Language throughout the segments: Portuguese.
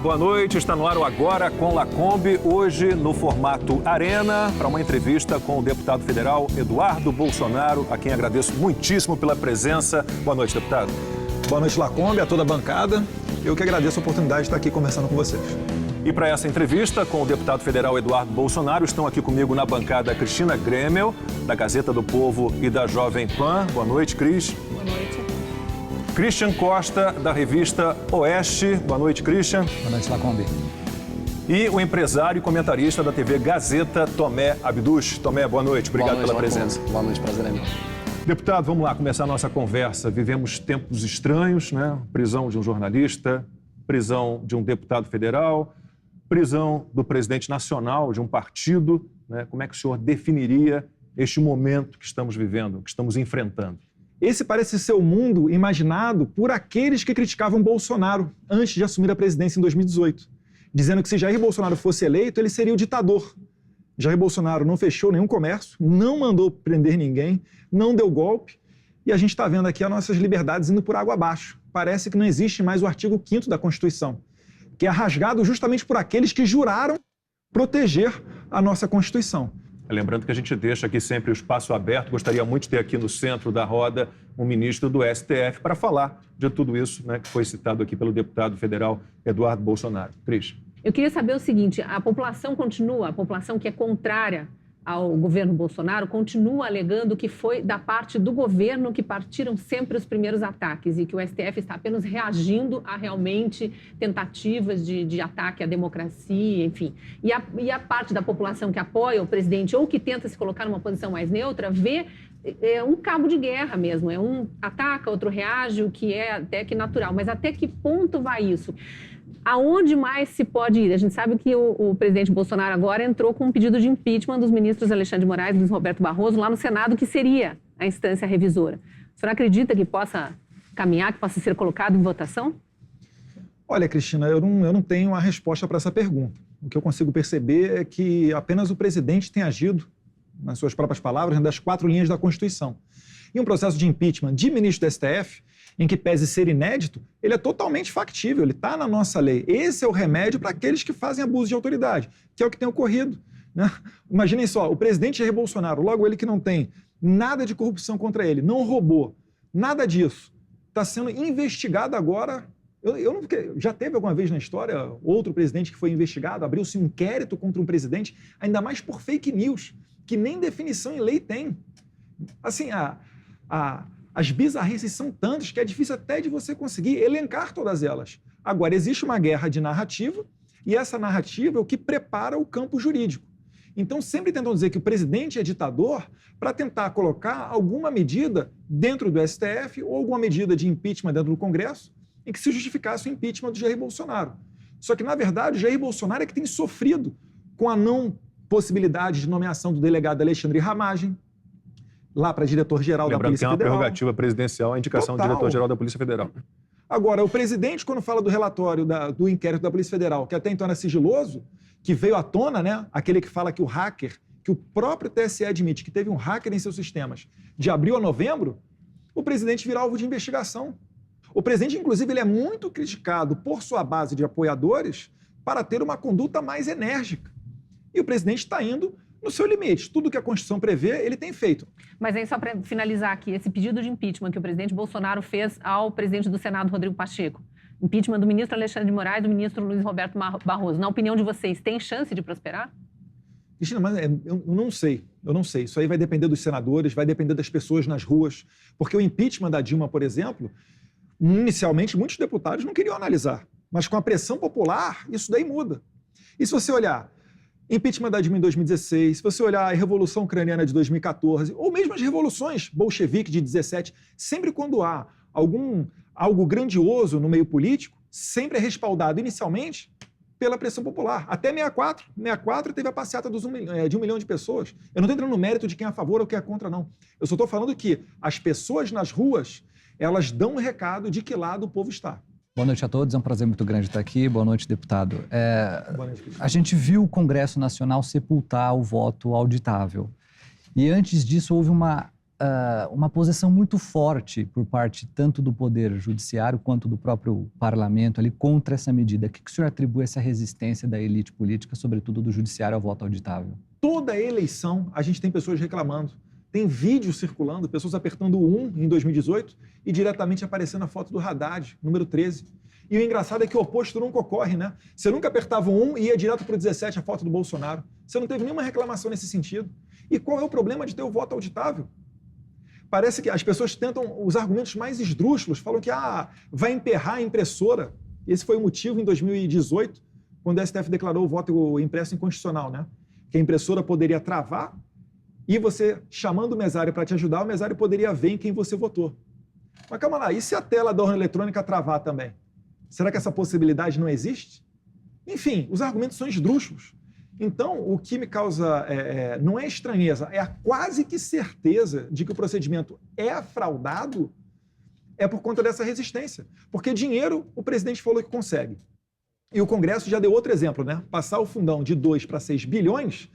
boa noite. Está no ar o Agora com Lacombe, hoje no formato Arena, para uma entrevista com o deputado federal Eduardo Bolsonaro, a quem agradeço muitíssimo pela presença. Boa noite, deputado. Boa noite, Lacombe, a toda a bancada. Eu que agradeço a oportunidade de estar aqui conversando com vocês. E para essa entrevista com o deputado federal Eduardo Bolsonaro, estão aqui comigo na bancada Cristina Grêmel, da Gazeta do Povo e da Jovem Pan. Boa noite, Cris. Boa noite. Christian Costa, da revista Oeste. Boa noite, Christian. Boa noite, Lacombe. E o empresário e comentarista da TV Gazeta, Tomé Abduch. Tomé, boa noite. Obrigado pela presença. Boa noite, prazer é meu. Deputado, vamos lá começar a nossa conversa. Vivemos tempos estranhos, né? Prisão de um jornalista, prisão de um deputado federal, prisão do presidente nacional de um partido, né? Como é que o senhor definiria este momento que estamos vivendo, que estamos enfrentando? Esse parece ser o mundo imaginado por aqueles que criticavam Bolsonaro antes de assumir a presidência em 2018, dizendo que se Jair Bolsonaro fosse eleito, ele seria o ditador. Jair Bolsonaro não fechou nenhum comércio, não mandou prender ninguém, não deu golpe, e a gente está vendo aqui as nossas liberdades indo por água abaixo. Parece que não existe mais o artigo 5º da Constituição, que é rasgado justamente por aqueles que juraram proteger a nossa Constituição. Lembrando que a gente deixa aqui sempre o espaço aberto. Gostaria muito de ter aqui no centro da roda um ministro do STF para falar de tudo isso, né, que foi citado aqui pelo deputado federal Eduardo Bolsonaro. Cris. Eu queria saber o seguinte, a população que é contrária ao governo Bolsonaro, continua alegando que foi da parte do governo que partiram sempre os primeiros ataques e que o STF está apenas reagindo a realmente tentativas de ataque à democracia, enfim. E a parte da população que apoia o presidente ou que tenta se colocar numa posição mais neutra, vê um cabo de guerra mesmo, um ataca, outro reage, o que é até que natural. Mas até que ponto vai isso? Aonde mais se pode ir? A gente sabe que o presidente Bolsonaro agora entrou com um pedido de impeachment dos ministros Alexandre de Moraes e Luiz Roberto Barroso lá no Senado, que seria a instância revisora. O senhor acredita que possa caminhar, que possa ser colocado em votação? Olha, Cristina, eu não tenho uma resposta para essa pergunta. O que eu consigo perceber é que apenas o presidente tem agido, nas suas próprias palavras, das 4 linhas da Constituição. E um processo de impeachment de ministro do STF, em que pese ser inédito, ele é totalmente factível, ele está na nossa lei. Esse é o remédio para aqueles que fazem abuso de autoridade, que é o que tem ocorrido, né? Imaginem só, o presidente Jair Bolsonaro, logo ele que não tem nada de corrupção contra ele, não roubou, nada disso, está sendo investigado agora. Já teve alguma vez na história outro presidente que foi investigado, abriu-se um inquérito contra um presidente, ainda mais por fake news, que nem definição em lei tem. Assim, as bizarrices são tantas que é difícil até de você conseguir elencar todas elas. Agora, existe uma guerra de narrativa e essa narrativa é o que prepara o campo jurídico. Então, sempre tentam dizer que o presidente é ditador para tentar colocar alguma medida dentro do STF ou alguma medida de impeachment dentro do Congresso em que se justificasse o impeachment do Jair Bolsonaro. Só que, na verdade, o Jair Bolsonaro é que tem sofrido com a não possibilidade de nomeação do delegado Alexandre Ramagem, lá para diretor-geral da Polícia Federal. Lembrando que é uma prerrogativa presidencial a indicação do diretor-geral da Polícia Federal. Agora, o presidente, quando fala do relatório do inquérito da Polícia Federal, que até então era sigiloso, que veio à tona, né? Aquele que fala que o hacker, que o próprio TSE admite que teve um hacker em seus sistemas de abril a novembro, o presidente vira alvo de investigação. O presidente, inclusive, ele é muito criticado por sua base de apoiadores para ter uma conduta mais enérgica. E o presidente está indo no seu limite. Tudo que a Constituição prevê, ele tem feito. Mas aí, só para finalizar aqui, esse pedido de impeachment que o presidente Bolsonaro fez ao presidente do Senado, Rodrigo Pacheco, impeachment do ministro Alexandre de Moraes e do ministro Luiz Roberto Barroso, na opinião de vocês, tem chance de prosperar? Cristina, mas eu não sei. Isso aí vai depender dos senadores, vai depender das pessoas nas ruas, porque o impeachment da Dilma, por exemplo, inicialmente muitos deputados não queriam analisar, mas com a pressão popular, isso daí muda. E se você olhar impeachment da Dilma em 2016, se você olhar a Revolução Ucraniana de 2014, ou mesmo as revoluções bolchevique de 17, sempre quando há algo grandioso no meio político, sempre é respaldado inicialmente pela pressão popular. Até 64 teve a passeata de 1 milhão de pessoas. Eu não estou entrando no mérito de quem é a favor ou quem é contra, não. Eu só estou falando que as pessoas nas ruas, elas dão um recado de que lado o povo está. Boa noite a todos, é um prazer muito grande estar aqui. Boa noite, deputado. Boa noite, a gente viu o Congresso Nacional sepultar o voto auditável. E antes disso houve uma uma posição muito forte por parte tanto do Poder Judiciário quanto do próprio Parlamento ali contra essa medida. O que o senhor atribui a essa resistência da elite política, sobretudo do Judiciário, ao voto auditável? Toda eleição a gente tem pessoas reclamando. Tem vídeo circulando, pessoas apertando o 1 em 2018 e diretamente aparecendo a foto do Haddad, número 13. E o engraçado é que o oposto nunca ocorre, né? Você nunca apertava o 1 e ia direto para o 17 a foto do Bolsonaro. Você não teve nenhuma reclamação nesse sentido. E qual é o problema de ter o voto auditável? Parece que as pessoas tentam os argumentos mais esdrúxulos, falam que vai emperrar a impressora. Esse foi o motivo em 2018, quando o STF declarou o voto impresso inconstitucional, né? Que a impressora poderia travar e você, chamando o mesário para te ajudar, o mesário poderia ver em quem você votou. Mas calma lá, e se a tela da urna eletrônica travar também? Será que essa possibilidade não existe? Enfim, os argumentos são esdrúxulos. Então, o que me causa, não é estranheza, é a quase que certeza de que o procedimento é fraudado, é por conta dessa resistência. Porque dinheiro, o presidente falou que consegue. E o Congresso já deu outro exemplo, né? Passar o fundão de 2 para 6 bilhões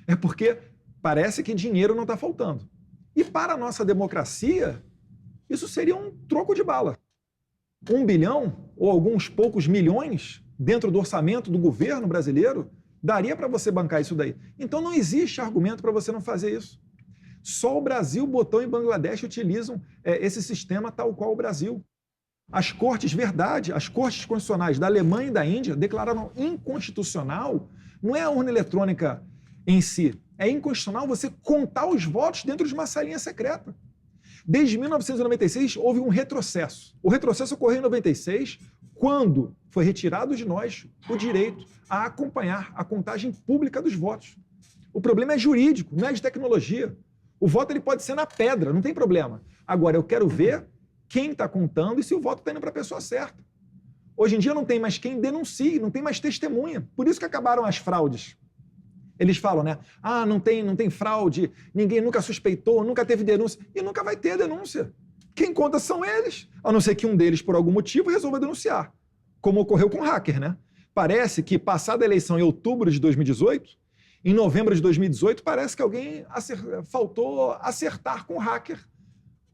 é porque parece que dinheiro não está faltando. E para a nossa democracia, isso seria um troco de bala. 1 bilhão ou alguns poucos milhões dentro do orçamento do governo brasileiro daria para você bancar isso daí. Então não existe argumento para você não fazer isso. Só o Brasil, Botão e Bangladesh utilizam esse sistema tal qual o Brasil. As cortes constitucionais da Alemanha e da Índia declararam inconstitucional, não é a urna eletrônica em si, é inconstitucional você contar os votos dentro de uma salinha secreta. Desde 1996 houve um retrocesso. O retrocesso ocorreu em 96, quando foi retirado de nós o direito a acompanhar a contagem pública dos votos. O problema é jurídico, não é de tecnologia. O voto ele pode ser na pedra, não tem problema. Agora, eu quero ver quem está contando e se o voto está indo para a pessoa certa. Hoje em dia não tem mais quem denuncie, não tem mais testemunha. Por isso que acabaram as fraudes. Eles falam, né? Não tem fraude, ninguém nunca suspeitou, nunca teve denúncia. E nunca vai ter denúncia. Quem conta são eles, a não ser que um deles, por algum motivo, resolva denunciar. Como ocorreu com o hacker, né? Parece que, passada a eleição em outubro de 2018, em novembro de 2018, parece que alguém faltou acertar com o hacker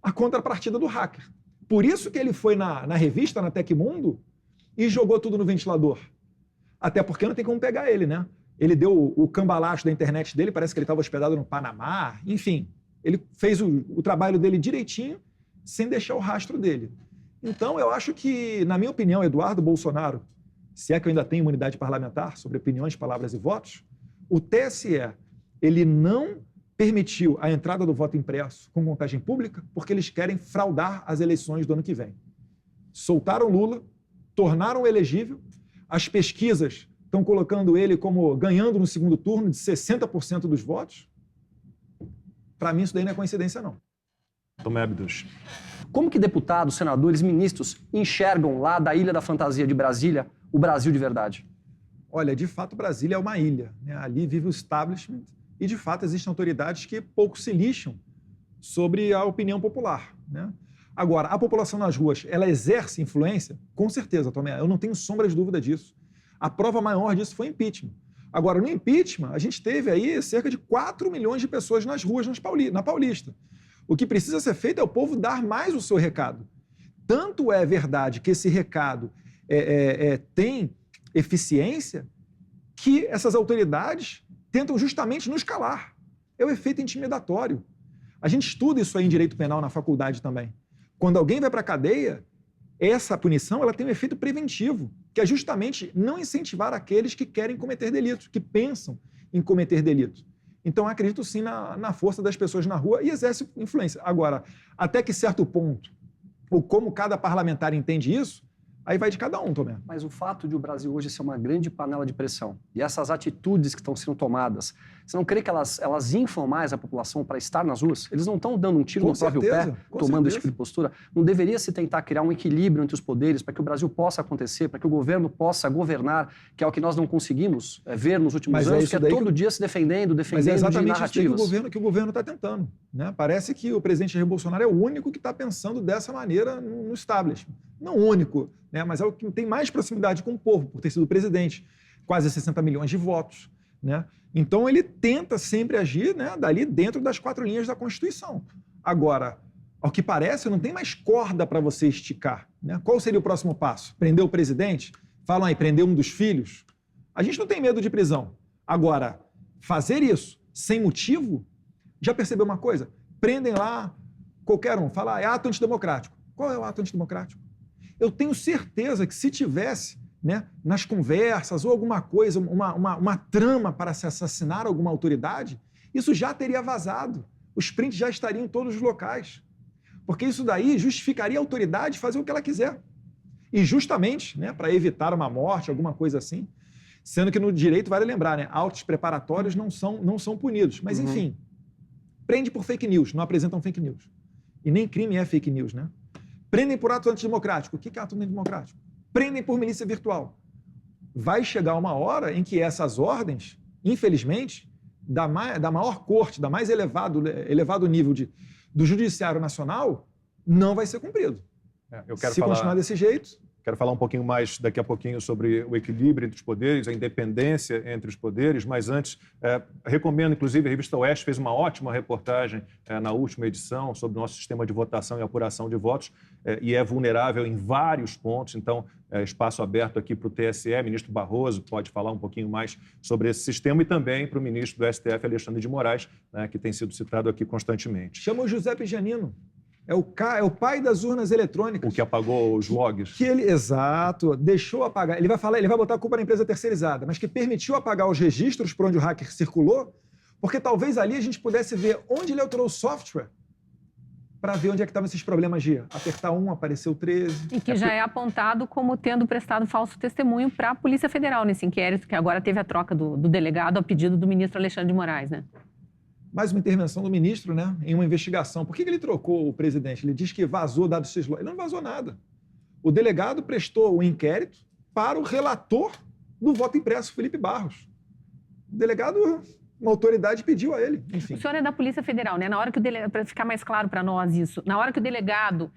a contrapartida do hacker. Por isso que ele foi na revista, na Tecmundo, e jogou tudo no ventilador. Até porque não tem como pegar ele, né? Ele deu o cambalacho da internet dele, parece que ele estava hospedado no Panamá, enfim. Ele fez o trabalho dele direitinho, sem deixar o rastro dele. Então, eu acho que, na minha opinião, Eduardo Bolsonaro, se é que eu ainda tenho imunidade parlamentar sobre opiniões, palavras e votos, o TSE, ele não permitiu a entrada do voto impresso com contagem pública porque eles querem fraudar as eleições do ano que vem. Soltaram Lula, tornaram elegível, as pesquisas estão colocando ele como ganhando no segundo turno de 60% dos votos. Para mim, isso daí não é coincidência, não. Tomé Abdos. Como que deputados, senadores, ministros enxergam lá da Ilha da Fantasia de Brasília o Brasil de verdade? Olha, de fato, Brasília é uma ilha, né? Ali vive o establishment e, de fato, existem autoridades que pouco se lixam sobre a opinião popular, né? Agora, a população nas ruas, ela exerce influência? Com certeza, Tomé, eu não tenho sombra de dúvida disso. A prova maior disso foi o impeachment. Agora, no impeachment, a gente teve aí cerca de 4 milhões de pessoas nas ruas na Paulista. O que precisa ser feito é o povo dar mais o seu recado. Tanto é verdade que esse recado tem eficiência que essas autoridades tentam justamente nos calar. É o efeito intimidatório. A gente estuda isso aí em direito penal na faculdade também. Quando alguém vai para a cadeia, essa punição ela tem um efeito preventivo, que é justamente não incentivar aqueles que querem cometer delitos, que pensam em cometer delito. Então, acredito sim na força das pessoas na rua e exerce influência. Agora, até que certo ponto, ou como cada parlamentar entende isso, aí vai de cada um, Tomé. Mas o fato de o Brasil hoje ser uma grande panela de pressão e essas atitudes que estão sendo tomadas, você não crê que elas inflam mais a população para estar nas ruas? Eles não estão dando um tiro no próprio pé, tomando esse tipo de postura? Não deveria se tentar criar um equilíbrio entre os poderes para que o Brasil possa acontecer, para que o governo possa governar, que é o que nós não conseguimos ver nos últimos anos, que é todo dia se defendendo Mas é exatamente de narrativas. Isso que o governo está tentando, né? Parece que o presidente Jair Bolsonaro é o único que está pensando dessa maneira no establishment. Não o único, né? Mas é o que tem mais proximidade com o povo, por ter sido presidente, quase 60 milhões de votos, né? Então ele tenta sempre agir, né, dali dentro das 4 linhas da Constituição. Agora, ao que parece, não tem mais corda para você esticar, né? Qual seria o próximo passo? Prender o presidente? Falam aí, prender um dos filhos? A gente não tem medo de prisão. Agora, fazer isso sem motivo, já percebeu uma coisa? Prendem lá qualquer um, fala, é ato antidemocrático. Qual é o ato antidemocrático? Eu tenho certeza que se tivesse, né, nas conversas ou alguma coisa, uma trama para se assassinar alguma autoridade, isso já teria vazado. Os prints já estariam em todos os locais. Porque isso daí justificaria a autoridade fazer o que ela quiser. E justamente, né, para evitar uma morte, alguma coisa assim, sendo que no direito vale lembrar, né, autos preparatórios não são punidos. Mas, enfim, prende por fake news, não apresentam fake news. E nem crime é fake news, né? Prendem por ato antidemocrático. O que é ato antidemocrático? Prendem por milícia virtual. Vai chegar uma hora em que essas ordens, infelizmente, da maior corte, da mais elevado nível do Judiciário Nacional, não vai ser cumprido. Se continuar desse jeito... Quero falar um pouquinho mais daqui a pouquinho sobre o equilíbrio entre os poderes, a independência entre os poderes, mas antes, recomendo, inclusive, a Revista Oeste fez uma ótima reportagem na última edição sobre o nosso sistema de votação e apuração de votos, e é vulnerável em vários pontos, então, espaço aberto aqui para o TSE, ministro Barroso pode falar um pouquinho mais sobre esse sistema e também para o ministro do STF, Alexandre de Moraes, né, que tem sido citado aqui constantemente. Chama o Giuseppe Giannino. É o pai das urnas eletrônicas. O que apagou os logs. Exato, deixou apagar. Ele vai botar a culpa na empresa terceirizada, mas que permitiu apagar os registros por onde o hacker circulou, porque talvez ali a gente pudesse ver onde ele alterou o software para ver onde é que estavam esses problemas de apertar 1, apareceu 13. E que já é apontado como tendo prestado falso testemunho para a Polícia Federal nesse inquérito, que agora teve a troca do delegado a pedido do ministro Alexandre de Moraes, né? Mais uma intervenção do ministro, né, em uma investigação. Por que ele trocou o presidente? Ele diz que vazou dados sigilosos. Ele não vazou nada. O delegado prestou o inquérito para o relator do voto impresso, Felipe Barros. O delegado, uma autoridade pediu a ele. Enfim. O senhor é da Polícia Federal, né? Na hora que para ficar mais claro para nós isso, na hora que o delegado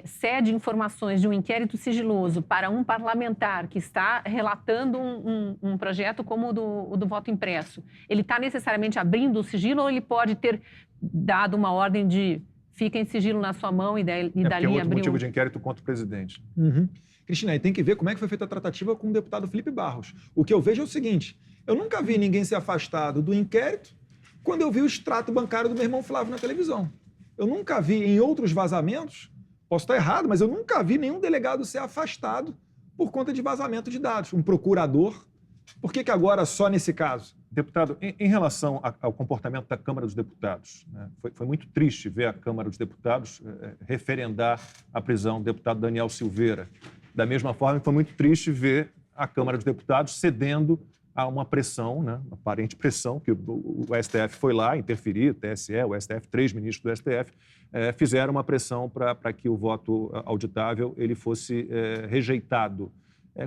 cede informações de um inquérito sigiloso para um parlamentar que está relatando um projeto como o do voto impresso, ele está necessariamente abrindo o sigilo ou ele pode ter dado uma ordem de fica em sigilo na sua mão e dali abriu... É outro motivo de inquérito contra o presidente. Cristina, aí tem que ver como é que foi feita a tratativa com o deputado Felipe Barros. O que eu vejo é o seguinte, eu nunca vi ninguém ser afastado do inquérito quando eu vi o extrato bancário do meu irmão Flávio na televisão. Eu nunca vi em outros vazamentos. Posso estar errado, mas eu nunca vi nenhum delegado ser afastado por conta de vazamento de dados. Um procurador. Por que agora só nesse caso? Deputado, em relação ao comportamento da Câmara dos Deputados, né, foi muito triste ver a Câmara dos Deputados referendar a prisão do deputado Daniel Silveira. Da mesma forma, foi muito triste ver a Câmara dos Deputados cedendo a uma pressão, né, uma aparente pressão, que o STF foi lá interferir, o TSE, o STF, 3 ministros do STF, fizeram uma pressão para que o voto auditável ele fosse rejeitado.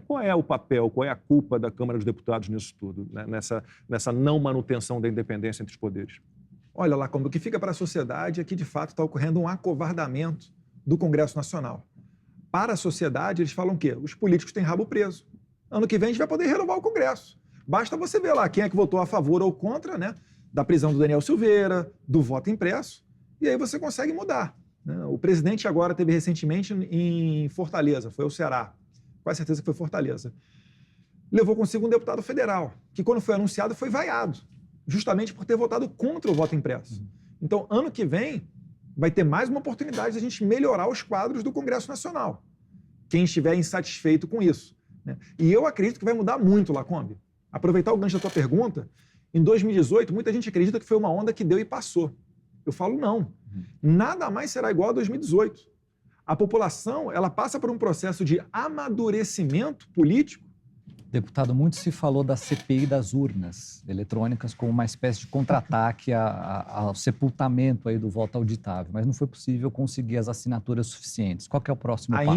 Qual é o papel, qual é a culpa da Câmara dos Deputados nisso tudo, né, nessa não manutenção da independência entre os poderes? Olha lá, como o que fica para a sociedade é que, de fato, está ocorrendo um acovardamento do Congresso Nacional. Para a sociedade, eles falam o quê? Os políticos têm rabo preso. Ano que vem a gente vai poder renovar o Congresso. Basta você ver lá quem é que votou a favor ou contra, né, da prisão do Daniel Silveira, do voto impresso, e aí você consegue mudar, né? O presidente agora teve recentemente em Fortaleza, foi ao Ceará, quase certeza que foi Fortaleza. Levou consigo um deputado federal, que quando foi anunciado foi vaiado, justamente por ter votado contra o voto impresso. Então, ano que vem, vai ter mais uma oportunidade de a gente melhorar os quadros do Congresso Nacional, quem estiver insatisfeito com isso, né? E eu acredito que vai mudar muito, Lacombe. Aproveitar o gancho da tua pergunta, em 2018, muita gente acredita que foi uma onda que deu e passou. Eu falo não. Nada mais será igual a 2018. A população, ela passa por um processo de amadurecimento político. Deputado, muito se falou da CPI das urnas eletrônicas como uma espécie de contra-ataque ao sepultamento aí do voto auditável, mas não foi possível conseguir as assinaturas suficientes. Qual que é o próximo passo?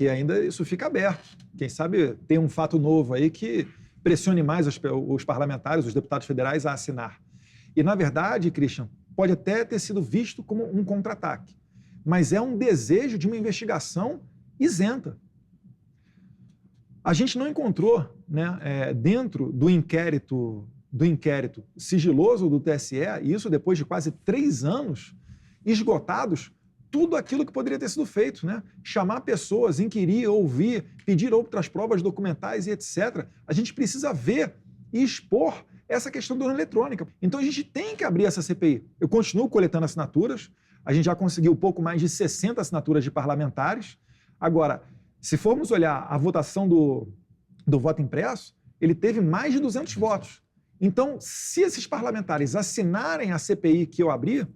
Ainda isso fica aberto. Quem sabe tem um fato novo aí que pressione mais os parlamentares, os deputados federais a assinar. E, na verdade, Christian, pode até ter sido visto como um contra-ataque, mas é um desejo de uma investigação isenta. A gente não encontrou, né, dentro do inquérito sigiloso do TSE, e isso depois de quase 3 anos, esgotados tudo aquilo que poderia ter sido feito, né? Chamar pessoas, inquirir, ouvir, pedir outras provas documentais e etc. A gente precisa ver e expor essa questão da urna eletrônica. Então a gente tem que abrir essa CPI. Eu continuo coletando assinaturas, a gente já conseguiu pouco mais de 60 assinaturas de parlamentares. Agora, se formos olhar a votação do voto impresso, ele teve mais de 200 votos. Então, se esses parlamentares assinarem a CPI que eu abri,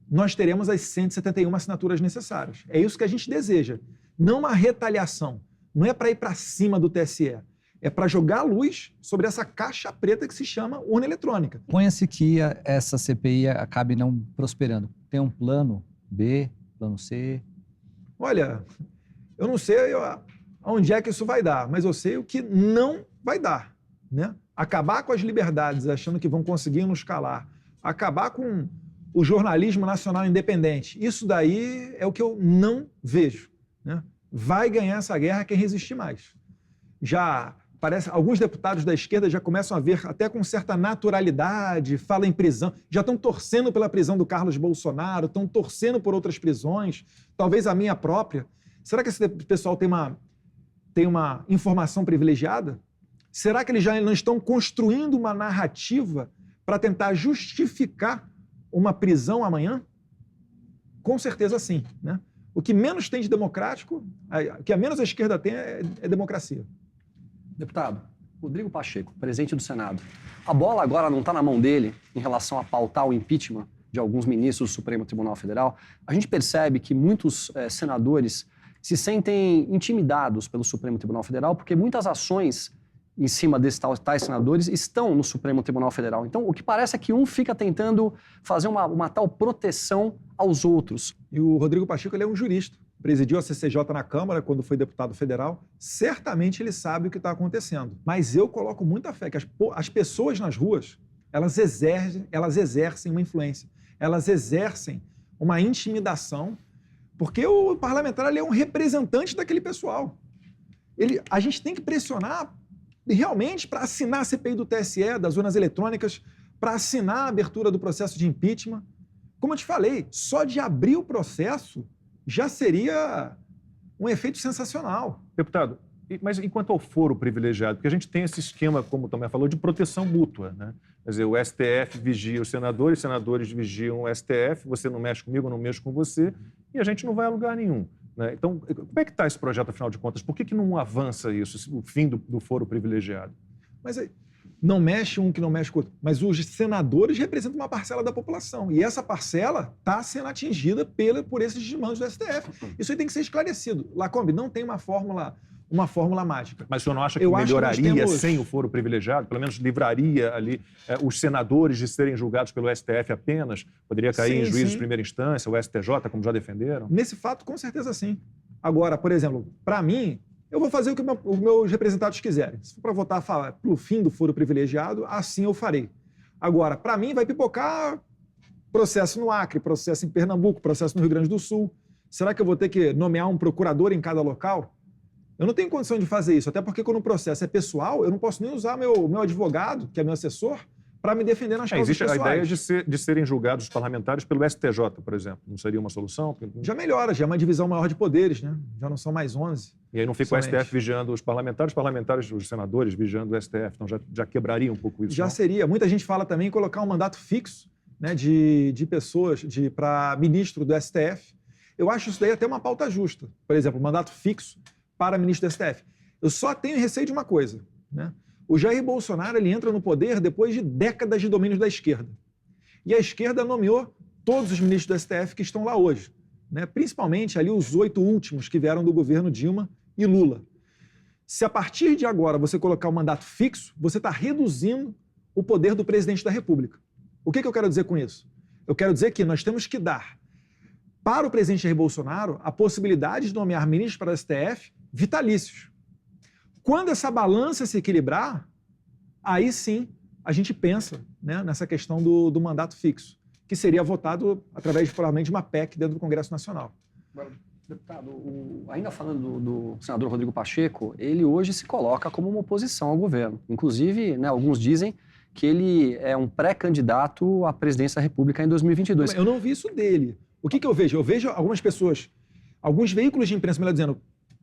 nós teremos as 171 assinaturas necessárias. É isso que a gente deseja. Não uma retaliação. Não é para ir para cima do TSE. É para jogar luz sobre essa caixa preta que se chama urna eletrônica. Ponha-se que essa CPI acabe não prosperando. Tem um plano B, plano C? Olha, eu não sei aonde é que isso vai dar, mas eu sei o que não vai dar, né? Acabar com as liberdades achando que vão conseguir nos calar, acabar com o jornalismo nacional independente, isso daí é o que eu não vejo, né? Vai ganhar essa guerra quem resistir mais. Já parece, alguns deputados da esquerda já começam a ver até com certa naturalidade, falam em prisão, já estão torcendo pela prisão do Carlos Bolsonaro, estão torcendo por outras prisões, talvez a minha própria. Será que esse pessoal tem uma informação privilegiada? Será que eles já não estão construindo uma narrativa para tentar justificar uma prisão amanhã? Com certeza sim, né? O que menos tem de democrático, o que a menos a esquerda tem é democracia. Deputado, Rodrigo Pacheco, presidente do Senado. A bola agora não está na mão dele em relação a pautar o impeachment de alguns ministros do Supremo Tribunal Federal. A gente percebe que muitos senadores se sentem intimidados pelo Supremo Tribunal Federal porque muitas ações em cima desses tais senadores estão no Supremo Tribunal Federal. Então, o que parece é que um fica tentando fazer uma tal proteção aos outros. E o Rodrigo Pacheco, ele é um jurista. Presidiu a CCJ na Câmara quando foi deputado federal. Certamente ele sabe o que está acontecendo. Mas eu coloco muita fé que as pessoas nas ruas, elas exercem uma influência. Elas exercem uma intimidação, porque o parlamentar ele é um representante daquele pessoal. A gente tem que pressionar realmente para assinar a CPI do TSE, das urnas eletrônicas, para assinar a abertura do processo de impeachment. Como eu te falei, só de abrir o processo já seria um efeito sensacional. Deputado, mas enquanto ao foro privilegiado, porque a gente tem esse esquema, como o Tomé falou, de proteção mútua, né? Quer dizer, o STF vigia os senadores vigiam o STF, você não mexe comigo, eu não mexo com você, e a gente não vai a lugar nenhum, né? Então, como é que está esse projeto, afinal de contas? Por que não avança isso, o fim do foro privilegiado? Mas aí, não mexe um que não mexe com o outro. Mas os senadores representam uma parcela da população. E essa parcela está sendo atingida por esses desmandos do STF. Isso aí tem que ser esclarecido. Lacombe, não tem uma fórmula mágica. Mas o senhor não acha que melhoraria sem o foro privilegiado? Pelo menos livraria ali os senadores de serem julgados pelo STF apenas? Poderia cair em juízos de primeira instância, o STJ, como já defenderam? Nesse fato, com certeza sim. Agora, por exemplo, para mim, eu vou fazer o que os meus representantes quiserem. Se for para votar para o fim do foro privilegiado, assim eu farei. Agora, para mim, vai pipocar processo no Acre, processo em Pernambuco, processo no Rio Grande do Sul. Será que eu vou ter que nomear um procurador em cada local? Eu não tenho condição de fazer isso, até porque quando o processo é pessoal, eu não posso nem usar meu advogado, que é meu assessor, para me defender nas causas pessoais. Existe a ideia de serem julgados os parlamentares pelo STJ, por exemplo. Não seria uma solução? Já melhora, já é uma divisão maior de poderes, né? Já não são mais 11. E aí não fica somente o STF vigiando os parlamentares, os senadores vigiando o STF. Então já quebraria um pouco isso. Já seria. Muita gente fala também em colocar um mandato fixo, né, de pessoas para ministro do STF. Eu acho isso daí até uma pauta justa. Por exemplo, mandato fixo para ministro do STF. Eu só tenho receio de uma coisa, né? O Jair Bolsonaro ele entra no poder depois de décadas de domínio da esquerda. E a esquerda nomeou todos os ministros do STF que estão lá hoje, né? Principalmente ali os 8 últimos que vieram do governo Dilma e Lula. Se a partir de agora você colocar um mandato fixo, você está reduzindo o poder do presidente da República. O que eu quero dizer com isso? Eu quero dizer que nós temos que dar para o presidente Jair Bolsonaro a possibilidade de nomear ministros para o STF vitalícios. Quando essa balança se equilibrar, aí sim a gente pensa, né, nessa questão do mandato fixo, que seria votado através, provavelmente, de uma PEC dentro do Congresso Nacional. Deputado, ainda falando do senador Rodrigo Pacheco, ele hoje se coloca como uma oposição ao governo. Inclusive, né, alguns dizem que ele é um pré-candidato à presidência da República em 2022. Eu não vi isso dele. O que eu vejo? Eu vejo algumas pessoas, alguns veículos de imprensa, melhor dizendo,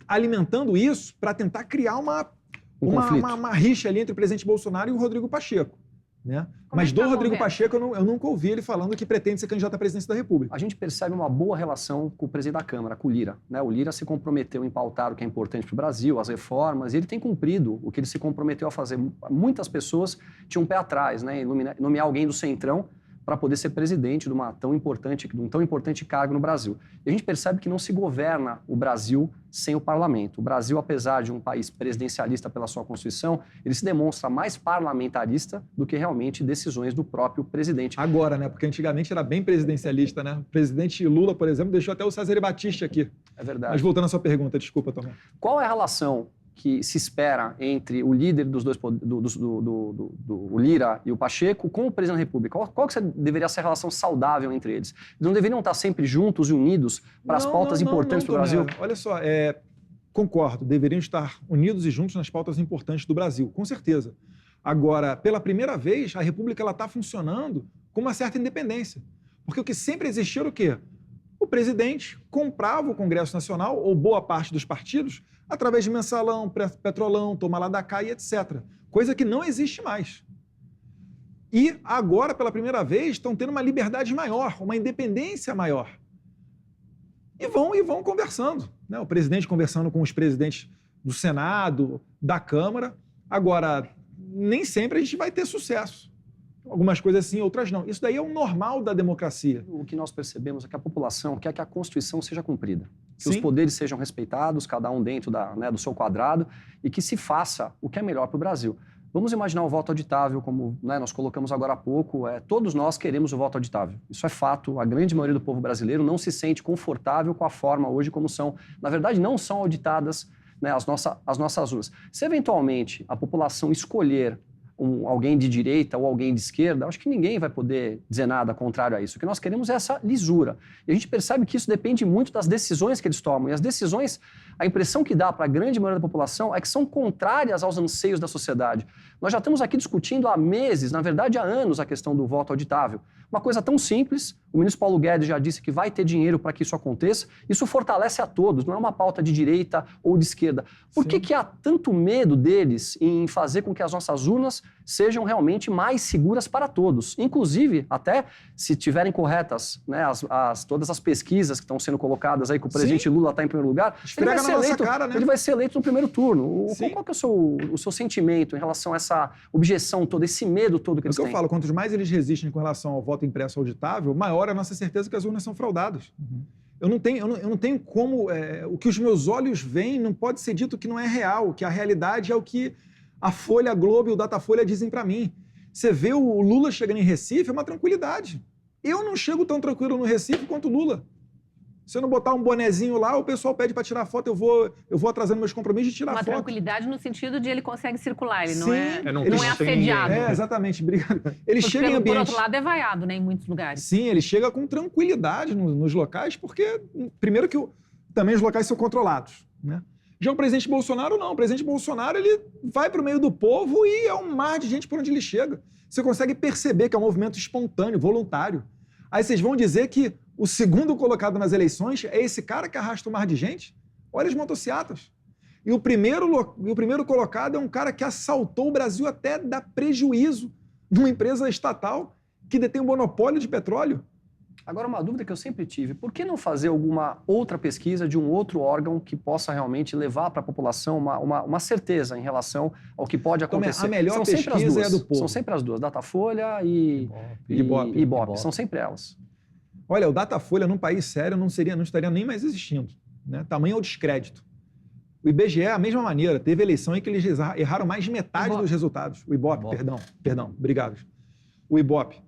alimentando isso para tentar criar uma rixa ali entre o presidente Bolsonaro e o Rodrigo Pacheco. Né? Mas do Rodrigo Pacheco, eu nunca ouvi ele falando que pretende ser candidato à presidência da República. A gente percebe uma boa relação com o presidente da Câmara, com o Lira. Né? O Lira se comprometeu em pautar o que é importante para o Brasil, as reformas, e ele tem cumprido o que ele se comprometeu a fazer. Muitas pessoas tinham um pé atrás, né, em nomear alguém do Centrão para poder ser presidente de um tão importante cargo no Brasil. E a gente percebe que não se governa o Brasil sem o parlamento. O Brasil, apesar de um país presidencialista pela sua Constituição, ele se demonstra mais parlamentarista do que realmente decisões do próprio presidente. Agora, né? Porque antigamente era bem presidencialista, né? O presidente Lula, por exemplo, deixou até o Cesare Battisti aqui. É verdade. Mas voltando à sua pergunta, desculpa, Tomé. Qual é a relação que se espera entre o líder dos dois, o Lira e o Pacheco com o presidente da República? Qual que deveria ser a relação saudável entre eles? Eles não deveriam estar sempre juntos e unidos para as pautas importantes para o Brasil? Olha só, concordo, deveriam estar unidos e juntos nas pautas importantes do Brasil, com certeza. Agora, pela primeira vez, a República está funcionando com uma certa independência. Porque o que sempre existiu era o quê? O presidente comprava o Congresso Nacional, ou boa parte dos partidos, através de mensalão, petrolão, toma lá da cá e etc. Coisa que não existe mais. E agora, pela primeira vez, estão tendo uma liberdade maior, uma independência maior. E vão conversando. Né? O presidente conversando com os presidentes do Senado, da Câmara. Agora, nem sempre a gente vai ter sucesso. Algumas coisas sim, outras não. Isso daí é o normal da democracia. O que nós percebemos é que a população quer que a Constituição seja cumprida. Que Sim. Os poderes sejam respeitados, cada um dentro do seu quadrado, e que se faça o que é melhor para o Brasil. Vamos imaginar o voto auditável, como nós colocamos agora há pouco. Todos nós queremos o voto auditável. Isso é fato. A grande maioria do povo brasileiro não se sente confortável com a forma hoje como são. Na verdade, não são auditadas as nossas urnas. Se eventualmente a população escolher alguém de direita ou alguém de esquerda, acho que ninguém vai poder dizer nada contrário a isso. O que nós queremos é essa lisura. E a gente percebe que isso depende muito das decisões que eles tomam. E as decisões, a impressão que dá para a grande maioria da população é que são contrárias aos anseios da sociedade. Nós já estamos aqui discutindo há meses, na verdade há anos, a questão do voto auditável. Uma coisa tão simples, o ministro Paulo Guedes já disse que vai ter dinheiro para que isso aconteça. Isso fortalece a todos, não é uma pauta de direita ou de esquerda. Por que há tanto medo deles em fazer com que as nossas urnas sejam realmente mais seguras para todos? Inclusive, até se tiverem corretas todas as pesquisas que estão sendo colocadas aí, que o presidente Lula está em primeiro lugar, ele vai ser eleito no primeiro turno. Qual que é o seu sentimento em relação a essa objeção toda, esse medo todo que eles têm? É o que eu falo, quanto mais eles resistem com relação ao voto impresso auditável, maior é a nossa certeza que as urnas são fraudadas. Uhum. Eu não tenho como... o que os meus olhos veem não pode ser dito que não é real, que a realidade é o que a Folha, a Globo e o Datafolha dizem para mim. Você vê o Lula chegando em Recife, é uma tranquilidade. Eu não chego tão tranquilo no Recife quanto o Lula. Se eu não botar um bonezinho lá, o pessoal pede para tirar foto, eu vou atrasando meus compromissos de tirar foto. Uma tranquilidade no sentido de ele consegue circular, ele Sim, não é assediado. Exatamente, obrigado. Ele chega em ambiente... Por outro lado, é vaiado, né, em muitos lugares. Sim, ele chega com tranquilidade nos locais, porque, primeiro que também os locais são controlados, né? Já o presidente Bolsonaro, não. O presidente Bolsonaro, ele vai para o meio do povo e é um mar de gente por onde ele chega. Você consegue perceber que é um movimento espontâneo, voluntário. Aí vocês vão dizer que o segundo colocado nas eleições é esse cara que arrasta o mar de gente? Olha as motocicletas. E o primeiro colocado é um cara que assaltou o Brasil até dar prejuízo numa empresa estatal que detém um monopólio de petróleo. Agora, uma dúvida que eu sempre tive, por que não fazer alguma outra pesquisa de um outro órgão que possa realmente levar para a população uma certeza em relação ao que pode acontecer? A melhor pesquisa é a do povo. São sempre as duas, Datafolha e Ibope. São sempre elas. Olha, o Datafolha num país sério não estaria nem mais existindo. Né? Tamanho é o descrédito. O IBGE é a mesma maneira. Teve eleição em que eles erraram mais de metade dos resultados. O Ibope. Perdão, obrigado. O Ibope.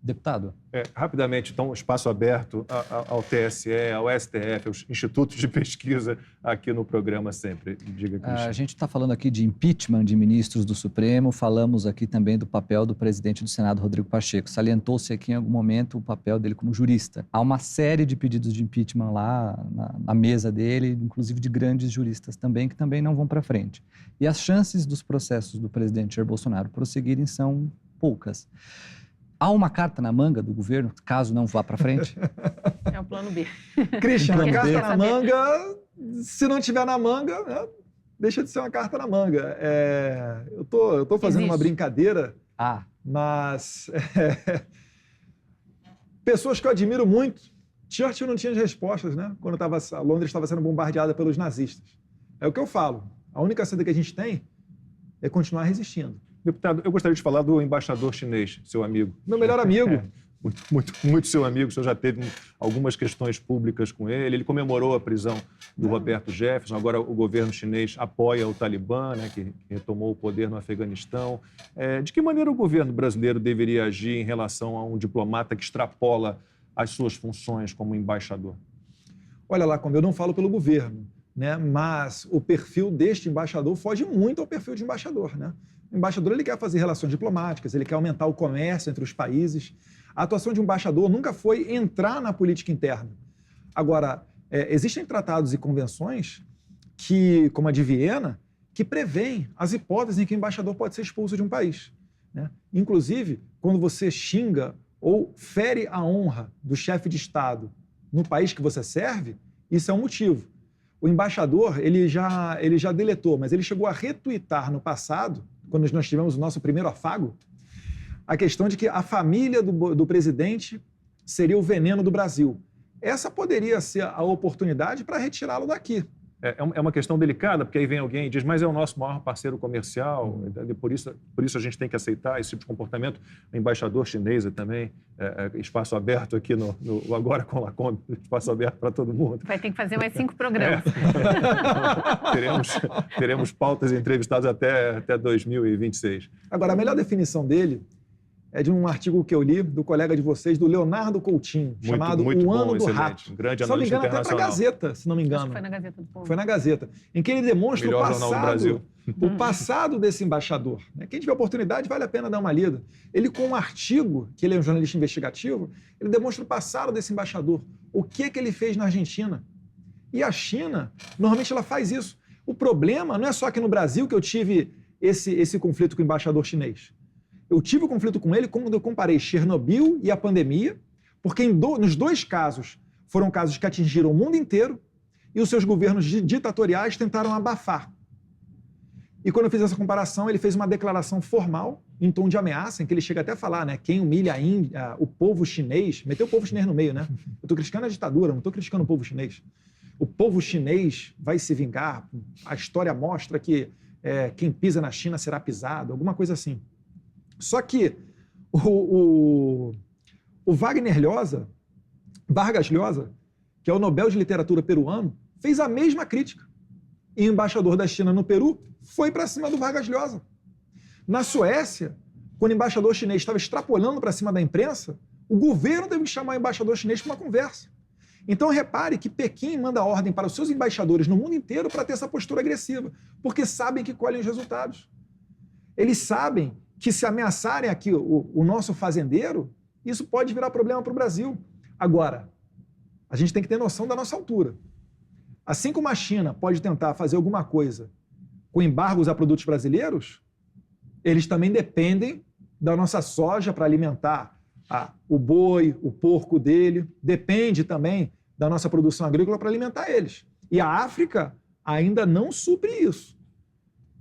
Deputado. Rapidamente, então, espaço aberto ao TSE, ao STF, aos institutos de pesquisa aqui no programa sempre. Diga, Cristian. A gente está falando aqui de impeachment de ministros do Supremo, falamos aqui também do papel do presidente do Senado, Rodrigo Pacheco. Salientou-se aqui em algum momento o papel dele como jurista. Há uma série de pedidos de impeachment lá na mesa dele, inclusive de grandes juristas também, que também não vão para frente. E as chances dos processos do presidente Jair Bolsonaro prosseguirem são poucas. Há uma carta na manga do governo, caso não vá para frente? plano B. Christian, a carta na manga, se não tiver na manga, né, deixa de ser uma carta na manga. Eu tô fazendo uma brincadeira, mas pessoas que eu admiro muito. Churchill não tinha as respostas, né? Quando Londres estava sendo bombardeada pelos nazistas. É o que eu falo. A única saída que a gente tem é continuar resistindo. Deputado, eu gostaria de falar do embaixador chinês, seu amigo. Meu melhor amigo. Muito seu amigo. O senhor já teve algumas questões públicas com ele. Ele comemorou a prisão do Roberto Jefferson. Agora o governo chinês apoia o Talibã, né, que retomou o poder no Afeganistão. De que maneira o governo brasileiro deveria agir em relação a um diplomata que extrapola as suas funções como embaixador? Olha lá, como eu não falo pelo governo, né, mas o perfil deste embaixador foge muito ao perfil de embaixador, né? O embaixador ele quer fazer relações diplomáticas, ele quer aumentar o comércio entre os países. A atuação de um embaixador nunca foi entrar na política interna. Agora, existem tratados e convenções que, como a de Viena, que prevêem as hipóteses em que o embaixador pode ser expulso de um país, né? Inclusive, quando você xinga ou fere a honra do chefe de Estado no país que você serve, isso é um motivo. O embaixador, ele já deletou, mas ele chegou a retuitar no passado, quando nós tivemos o nosso primeiro afago, a questão de que a família do presidente seria o veneno do Brasil. Essa poderia ser a oportunidade para retirá-lo daqui. É uma questão delicada, porque aí vem alguém e diz, mas é o nosso maior parceiro comercial, por isso a gente tem que aceitar esse tipo de comportamento. O embaixador chinês também, espaço aberto aqui no Agora com Lacombe, espaço aberto para todo mundo. Vai ter que fazer mais 5 programas. Teremos pautas e entrevistados até 2026. Agora, a melhor definição dele é de um artigo que eu li do colega de vocês, do Leonardo Coutinho, chamado O Ano do Rato. Um grande se não me engano, até para a Gazeta, se não me engano. Acho que foi na Gazeta do Povo. Foi na Gazeta, em que ele demonstra o passado desse embaixador. Quem tiver oportunidade, vale a pena dar uma lida. Ele, com um artigo, que ele é um jornalista investigativo, ele demonstra o passado desse embaixador. O que ele fez na Argentina. E a China, normalmente, ela faz isso. O problema não é só aqui no Brasil que eu tive esse conflito com o embaixador chinês. Eu tive o conflito com ele quando eu comparei Chernobyl e a pandemia, porque nos dois casos foram casos que atingiram o mundo inteiro e os seus governos ditatoriais tentaram abafar. E quando eu fiz essa comparação, ele fez uma declaração formal, em tom de ameaça, em que ele chega até a falar, né, quem humilha o povo chinês, meteu o povo chinês no meio, né? Eu estou criticando a ditadura, não estou criticando o povo chinês. O povo chinês vai se vingar, a história mostra que quem pisa na China será pisado, alguma coisa assim. Só que o Vargas Llosa, que é o Nobel de Literatura peruano, fez a mesma crítica. E o embaixador da China no Peru foi para cima do Vargas Llosa. Na Suécia, quando o embaixador chinês estava extrapolando para cima da imprensa, o governo teve que chamar o embaixador chinês para uma conversa. Então, repare que Pequim manda ordem para os seus embaixadores no mundo inteiro para ter essa postura agressiva, porque sabem que colhem os resultados. Eles sabem que se ameaçarem aqui o nosso fazendeiro, isso pode virar problema para o Brasil. Agora, a gente tem que ter noção da nossa altura. Assim como a China pode tentar fazer alguma coisa com embargos a produtos brasileiros, eles também dependem da nossa soja para alimentar o boi, o porco dele, depende também da nossa produção agrícola para alimentar eles. E a África ainda não supre isso.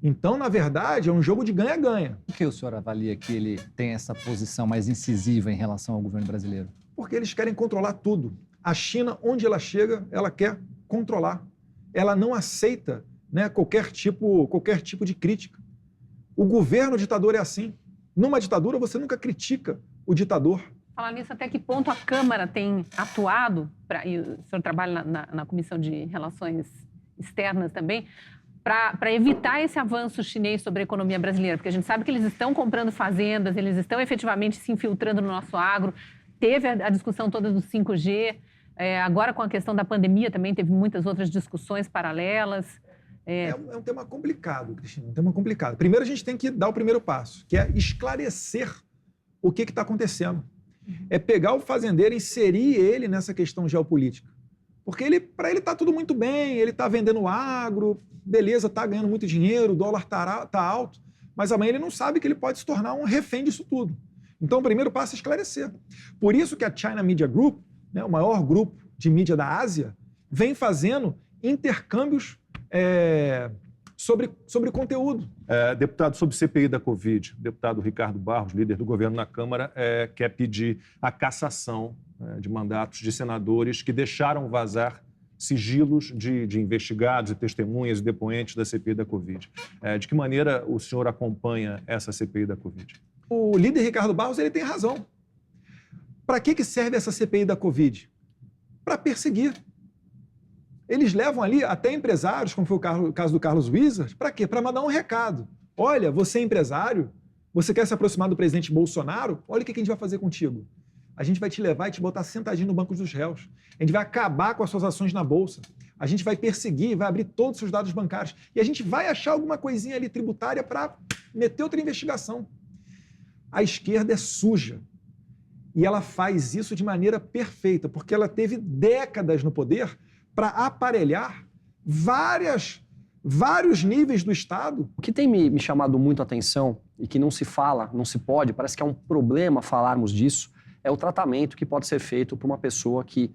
Então, na verdade, é um jogo de ganha-ganha. Por que o senhor avalia que ele tem essa posição mais incisiva em relação ao governo brasileiro? Porque eles querem controlar tudo. A China, onde ela chega, ela quer controlar. Ela não aceita, né, qualquer tipo de crítica. O governo ditador é assim. Numa ditadura, você nunca critica o ditador. Falar nisso, até que ponto a Câmara tem atuado, e o senhor trabalha na Comissão de Relações Externas também, para evitar esse avanço chinês sobre a economia brasileira, porque a gente sabe que eles estão comprando fazendas, eles estão efetivamente se infiltrando no nosso agro, teve a discussão toda do 5G, agora com a questão da pandemia também teve muitas outras discussões paralelas. É um tema complicado, Cristina, um tema complicado. Primeiro a gente tem que dar o primeiro passo, que é esclarecer o que está acontecendo. É pegar o fazendeiro e inserir ele nessa questão geopolítica. Porque para ele está tudo muito bem, ele está vendendo agro, beleza, está ganhando muito dinheiro, o dólar está alto, mas amanhã ele não sabe que ele pode se tornar um refém disso tudo. Então, o primeiro passo é esclarecer. Por isso que a China Media Group, né, o maior grupo de mídia da Ásia vem fazendo intercâmbios sobre conteúdo. Deputado, sobre CPI da Covid, o deputado Ricardo Barros, líder do governo na Câmara, quer pedir a cassação de mandatos de senadores que deixaram vazar sigilos de investigados e testemunhas e depoentes da CPI da Covid. De que maneira o senhor acompanha essa CPI da Covid? O líder Ricardo Barros ele tem razão. Para que serve essa CPI da Covid? Para perseguir. Eles levam ali até empresários, como foi o caso do Carlos Wizard, para quê? Para mandar um recado. Olha, você é empresário, você quer se aproximar do presidente Bolsonaro, olha o que a gente vai fazer contigo. A gente vai te levar e te botar sentadinho no banco dos réus. A gente vai acabar com as suas ações na Bolsa. A gente vai perseguir, vai abrir todos os seus dados bancários. E a gente vai achar alguma coisinha ali tributária para meter outra investigação. A esquerda é suja. E ela faz isso de maneira perfeita, porque ela teve décadas no poder para aparelhar vários níveis do Estado. O que tem me chamado muito a atenção e que não se fala, não se pode, parece que é um problema falarmos disso, é o tratamento que pode ser feito para uma pessoa que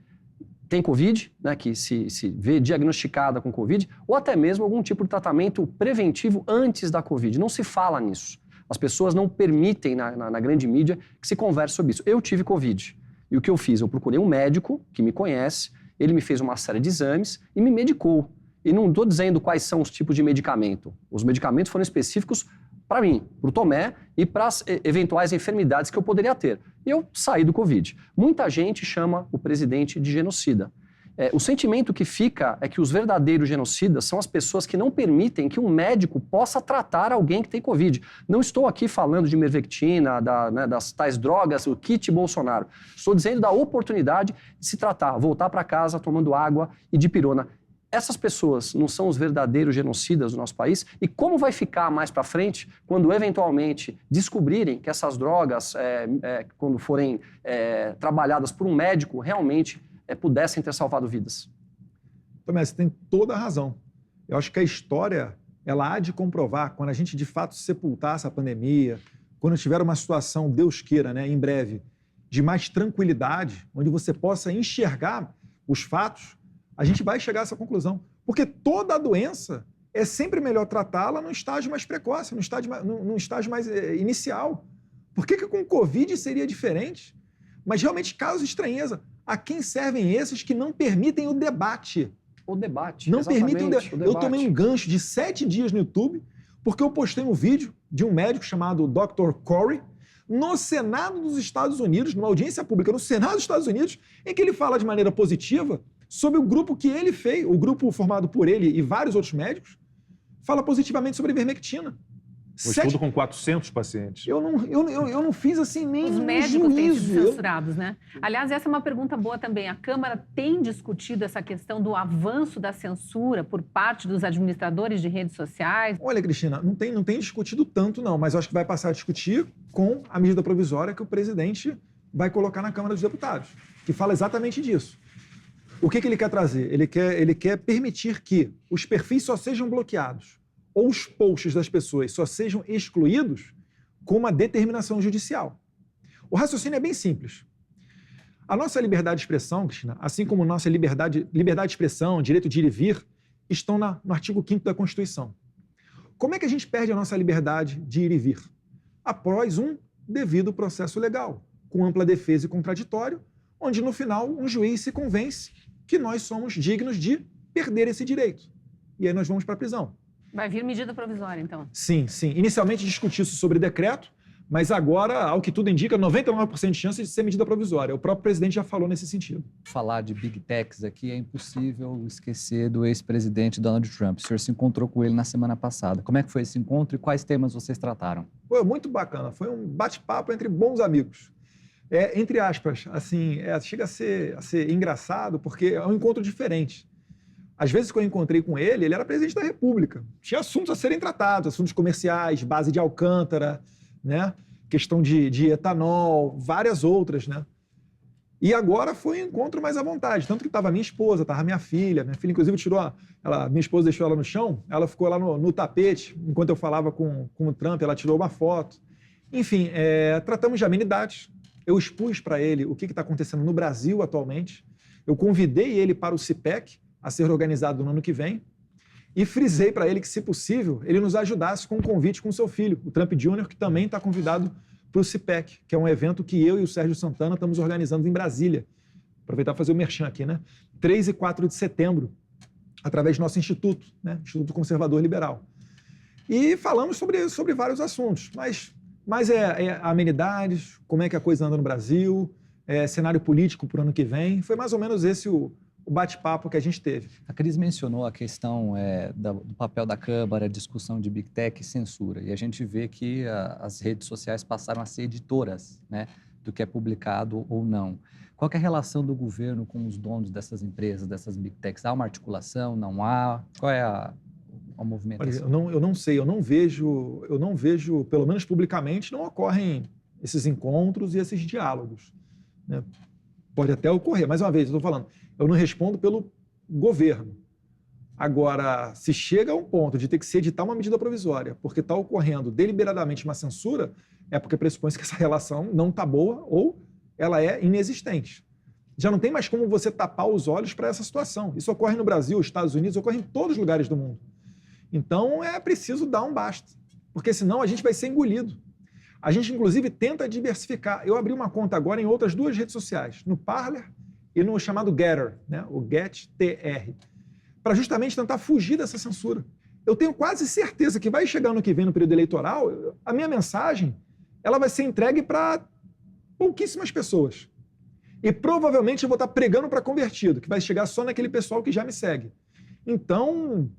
tem Covid, né, que se vê diagnosticada com Covid, ou até mesmo algum tipo de tratamento preventivo antes da Covid. Não se fala nisso. As pessoas não permitem na grande mídia que se converse sobre isso. Eu tive Covid. E o que eu fiz? Eu procurei um médico que me conhece, ele me fez uma série de exames e me medicou. E não estou dizendo quais são os tipos de medicamento. Os medicamentos foram específicos para mim, para o Tomé e para as eventuais enfermidades que eu poderia ter. E eu saí do Covid. Muita gente chama o presidente de genocida. O sentimento que fica é que os verdadeiros genocidas são as pessoas que não permitem que um médico possa tratar alguém que tem Covid. Não estou aqui falando de ivermectina, das tais drogas, o kit Bolsonaro. Estou dizendo da oportunidade de se tratar, voltar para casa tomando água e dipirona. Essas pessoas não são os verdadeiros genocidas do nosso país? E como vai ficar mais para frente quando eventualmente descobrirem que essas drogas, quando forem trabalhadas por um médico, realmente pudessem ter salvado vidas? Tomé, você tem toda a razão. Eu acho que a história ela há de comprovar, quando a gente de fato sepultar essa pandemia, quando tiver uma situação, Deus queira, né, em breve, de mais tranquilidade, onde você possa enxergar os fatos, a gente vai chegar a essa conclusão. Porque toda a doença é sempre melhor tratá-la num estágio mais precoce, num estágio mais inicial. Por que com o Covid seria diferente? Mas realmente casos de estranheza. A quem servem esses que não permitem o debate? O debate, não permitem o debate. Eu tomei um gancho de 7 dias no YouTube, porque eu postei um vídeo de um médico chamado Dr. Corey, no Senado dos Estados Unidos, numa audiência pública no Senado dos Estados Unidos, em que ele fala de maneira positiva sobre o grupo que ele fez, o grupo formado por ele e vários outros médicos, fala positivamente sobre a ivermectina. Um estudo com 400 pacientes. Eu não fiz assim nem Os médicos têm sido censurados, né? Aliás, essa é uma pergunta boa também. A Câmara tem discutido essa questão do avanço da censura por parte dos administradores de redes sociais? Olha, Cristina, não tem discutido tanto, não, mas eu acho que vai passar a discutir com a medida provisória que o presidente vai colocar na Câmara dos Deputados, que fala exatamente disso. O que ele quer trazer? Ele quer permitir que os perfis só sejam bloqueados ou os posts das pessoas só sejam excluídos com uma determinação judicial. O raciocínio é bem simples. A nossa liberdade de expressão, Cristina, assim como nossa liberdade de expressão, direito de ir e vir, estão no artigo 5º da Constituição. Como é que a gente perde a nossa liberdade de ir e vir? Após um devido processo legal, com ampla defesa e contraditório, onde no final um juiz se convence que nós somos dignos de perder esse direito. E aí nós vamos para a prisão. Vai vir medida provisória, então? Sim. Inicialmente discutiu-se sobre decreto, mas agora, ao que tudo indica, 99% de chance de ser medida provisória. O próprio presidente já falou nesse sentido. Falar de Big Techs aqui é impossível esquecer do ex-presidente Donald Trump. O senhor se encontrou com ele na semana passada. Como é que foi esse encontro e quais temas vocês trataram? Foi muito bacana. Foi um bate-papo entre bons amigos. Entre aspas, assim, chega a ser engraçado, porque é um encontro diferente. Às vezes, quando eu encontrei com ele era presidente da República. Tinha assuntos a serem tratados, assuntos comerciais, base de Alcântara, né? Questão de etanol, várias outras, né? E agora foi um encontro mais à vontade. Tanto que estava minha esposa, estava minha filha. Minha filha, inclusive, minha esposa deixou ela no chão, ela ficou lá no tapete, enquanto eu falava com o Trump, ela tirou uma foto. Enfim, tratamos de amenidades. Eu expus para ele o que está acontecendo no Brasil atualmente, Eu convidei ele para o CIPEC, a ser organizado no ano que vem, e frisei para ele que, se possível, ele nos ajudasse com um convite com o seu filho, o Trump Jr., que também está convidado para o CIPEC, que é um evento que eu e o Sérgio Santana estamos organizando em Brasília. Aproveitar para fazer o merchan aqui, né? 3 e 4 de setembro, através do nosso instituto, né? Instituto Conservador Liberal. E falamos sobre vários assuntos, mas é amenidades, como é que a coisa anda no Brasil, cenário político para o ano que vem. Foi mais ou menos esse o bate-papo que a gente teve. A Cris mencionou a questão do papel da Câmara, discussão de Big Tech e censura. E a gente vê que as redes sociais passaram a ser editoras, né, do que é publicado ou não. Qual que é a relação do governo com os donos dessas empresas, dessas Big Techs? Há uma articulação? Não há? Qual é a movimentação? Olha, eu não sei, eu não vejo, pelo menos publicamente, não ocorrem esses encontros e esses diálogos, né? Pode até ocorrer, mais uma vez, eu estou falando, eu não respondo pelo governo. Agora, se chega a um ponto de ter que se editar uma medida provisória porque está ocorrendo deliberadamente uma censura, é porque pressupõe-se que essa relação não está boa ou ela é inexistente. Já não tem mais como você tapar os olhos para essa situação. Isso ocorre no Brasil, nos Estados Unidos, ocorre em todos os lugares do mundo. Então, é preciso dar um basta, porque senão a gente vai ser engolido. A gente, inclusive, tenta diversificar. Eu abri uma conta agora em outras 2 redes sociais, no Parler e no chamado Getter, né? O GetTR, para justamente tentar fugir dessa censura. Eu tenho quase certeza que vai chegar ano que vem, no período eleitoral, a minha mensagem ela vai ser entregue para pouquíssimas pessoas. E provavelmente eu vou estar pregando para convertido, que vai chegar só naquele pessoal que já me segue. Então,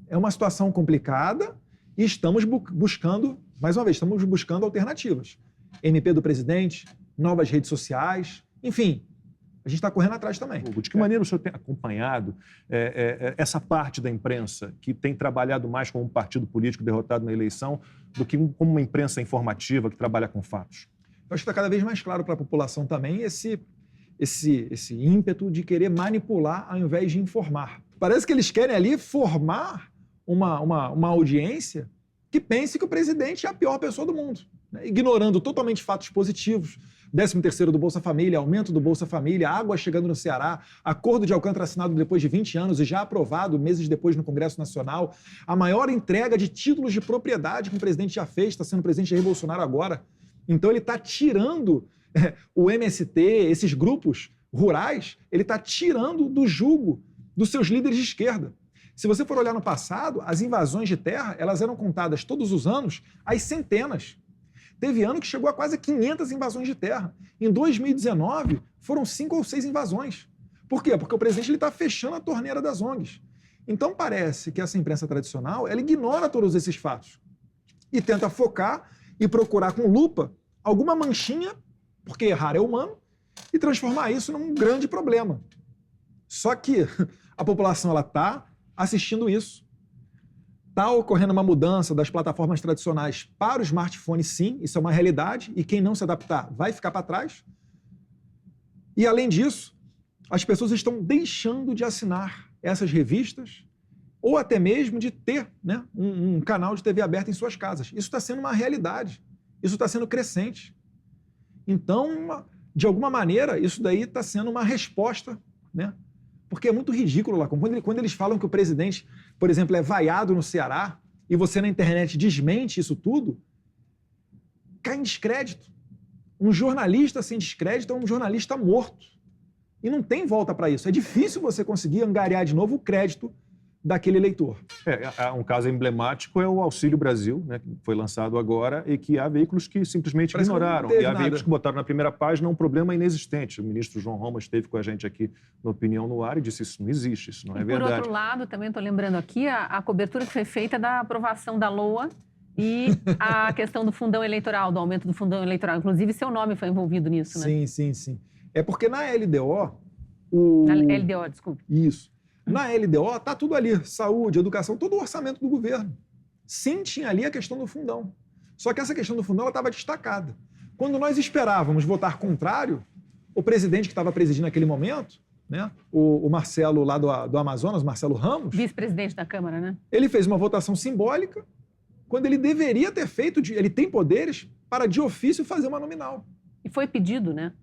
é uma situação complicada e estamos buscando, mais uma vez, estamos buscando alternativas. MP do presidente, novas redes sociais, enfim, a gente está correndo atrás também. De que maneira o senhor tem acompanhado essa parte da imprensa que tem trabalhado mais como um partido político derrotado na eleição do que como uma imprensa informativa que trabalha com fatos? Eu acho que está cada vez mais claro para a população também esse ímpeto de querer manipular ao invés de informar. Parece que eles querem ali formar uma audiência que pense que o presidente é a pior pessoa do mundo, né? Ignorando totalmente fatos positivos. 13º do Bolsa Família, aumento do Bolsa Família, água chegando no Ceará, acordo de Alcântara assinado depois de 20 anos e já aprovado meses depois no Congresso Nacional, a maior entrega de títulos de propriedade que o presidente já fez, está sendo o presidente Jair Bolsonaro agora. Então ele está tirando o MST, esses grupos rurais, ele está tirando do jugo dos seus líderes de esquerda. Se você for olhar no passado, as invasões de terra, elas eram contadas todos os anos às centenas. Teve ano que chegou a quase 500 invasões de terra. Em 2019, foram 5 ou 6 invasões. Por quê? Porque o presidente está fechando a torneira das ONGs. Então parece que essa imprensa tradicional ela ignora todos esses fatos e tenta focar e procurar com lupa alguma manchinha, porque errar é humano, e transformar isso num grande problema. Só que a população está assistindo isso. Está ocorrendo uma mudança das plataformas tradicionais para o smartphone, sim, isso é uma realidade, e quem não se adaptar vai ficar para trás. E, além disso, as pessoas estão deixando de assinar essas revistas ou até mesmo de ter, né, um canal de TV aberta em suas casas. Isso está sendo uma realidade, isso está sendo crescente. Então, de alguma maneira, isso daí está sendo uma resposta, né? Porque é muito ridículo lá. Quando eles falam que o presidente, por exemplo, é vaiado no Ceará e você na internet desmente isso tudo, cai em descrédito. Um jornalista sem descrédito é um jornalista morto. E não tem volta para isso. É difícil você conseguir angariar de novo o crédito daquele eleitor. Um caso emblemático é o Auxílio Brasil, né, que foi lançado agora e que há veículos que simplesmente ignoraram. E há veículos que botaram na primeira página um problema inexistente. O ministro João Roma esteve com a gente aqui no Opinião no Ar e disse isso não existe, isso não é verdade. Por outro lado, também estou lembrando aqui a cobertura que foi feita da aprovação da LOA e a questão do fundão eleitoral, do aumento do fundão eleitoral. Inclusive, seu nome foi envolvido nisso, né? Sim. É porque na LDO... Na LDO, desculpe. Isso. Na LDO está tudo ali, saúde, educação, todo o orçamento do governo. Sim, tinha ali a questão do fundão. Só que essa questão do fundão estava destacada. Quando nós esperávamos votar contrário, o presidente que estava presidindo naquele momento, né, o Marcelo lá do Amazonas, Marcelo Ramos... Vice-presidente da Câmara, né? Ele fez uma votação simbólica, quando ele deveria ter feito, ele tem poderes para de ofício fazer uma nominal. E foi pedido, né?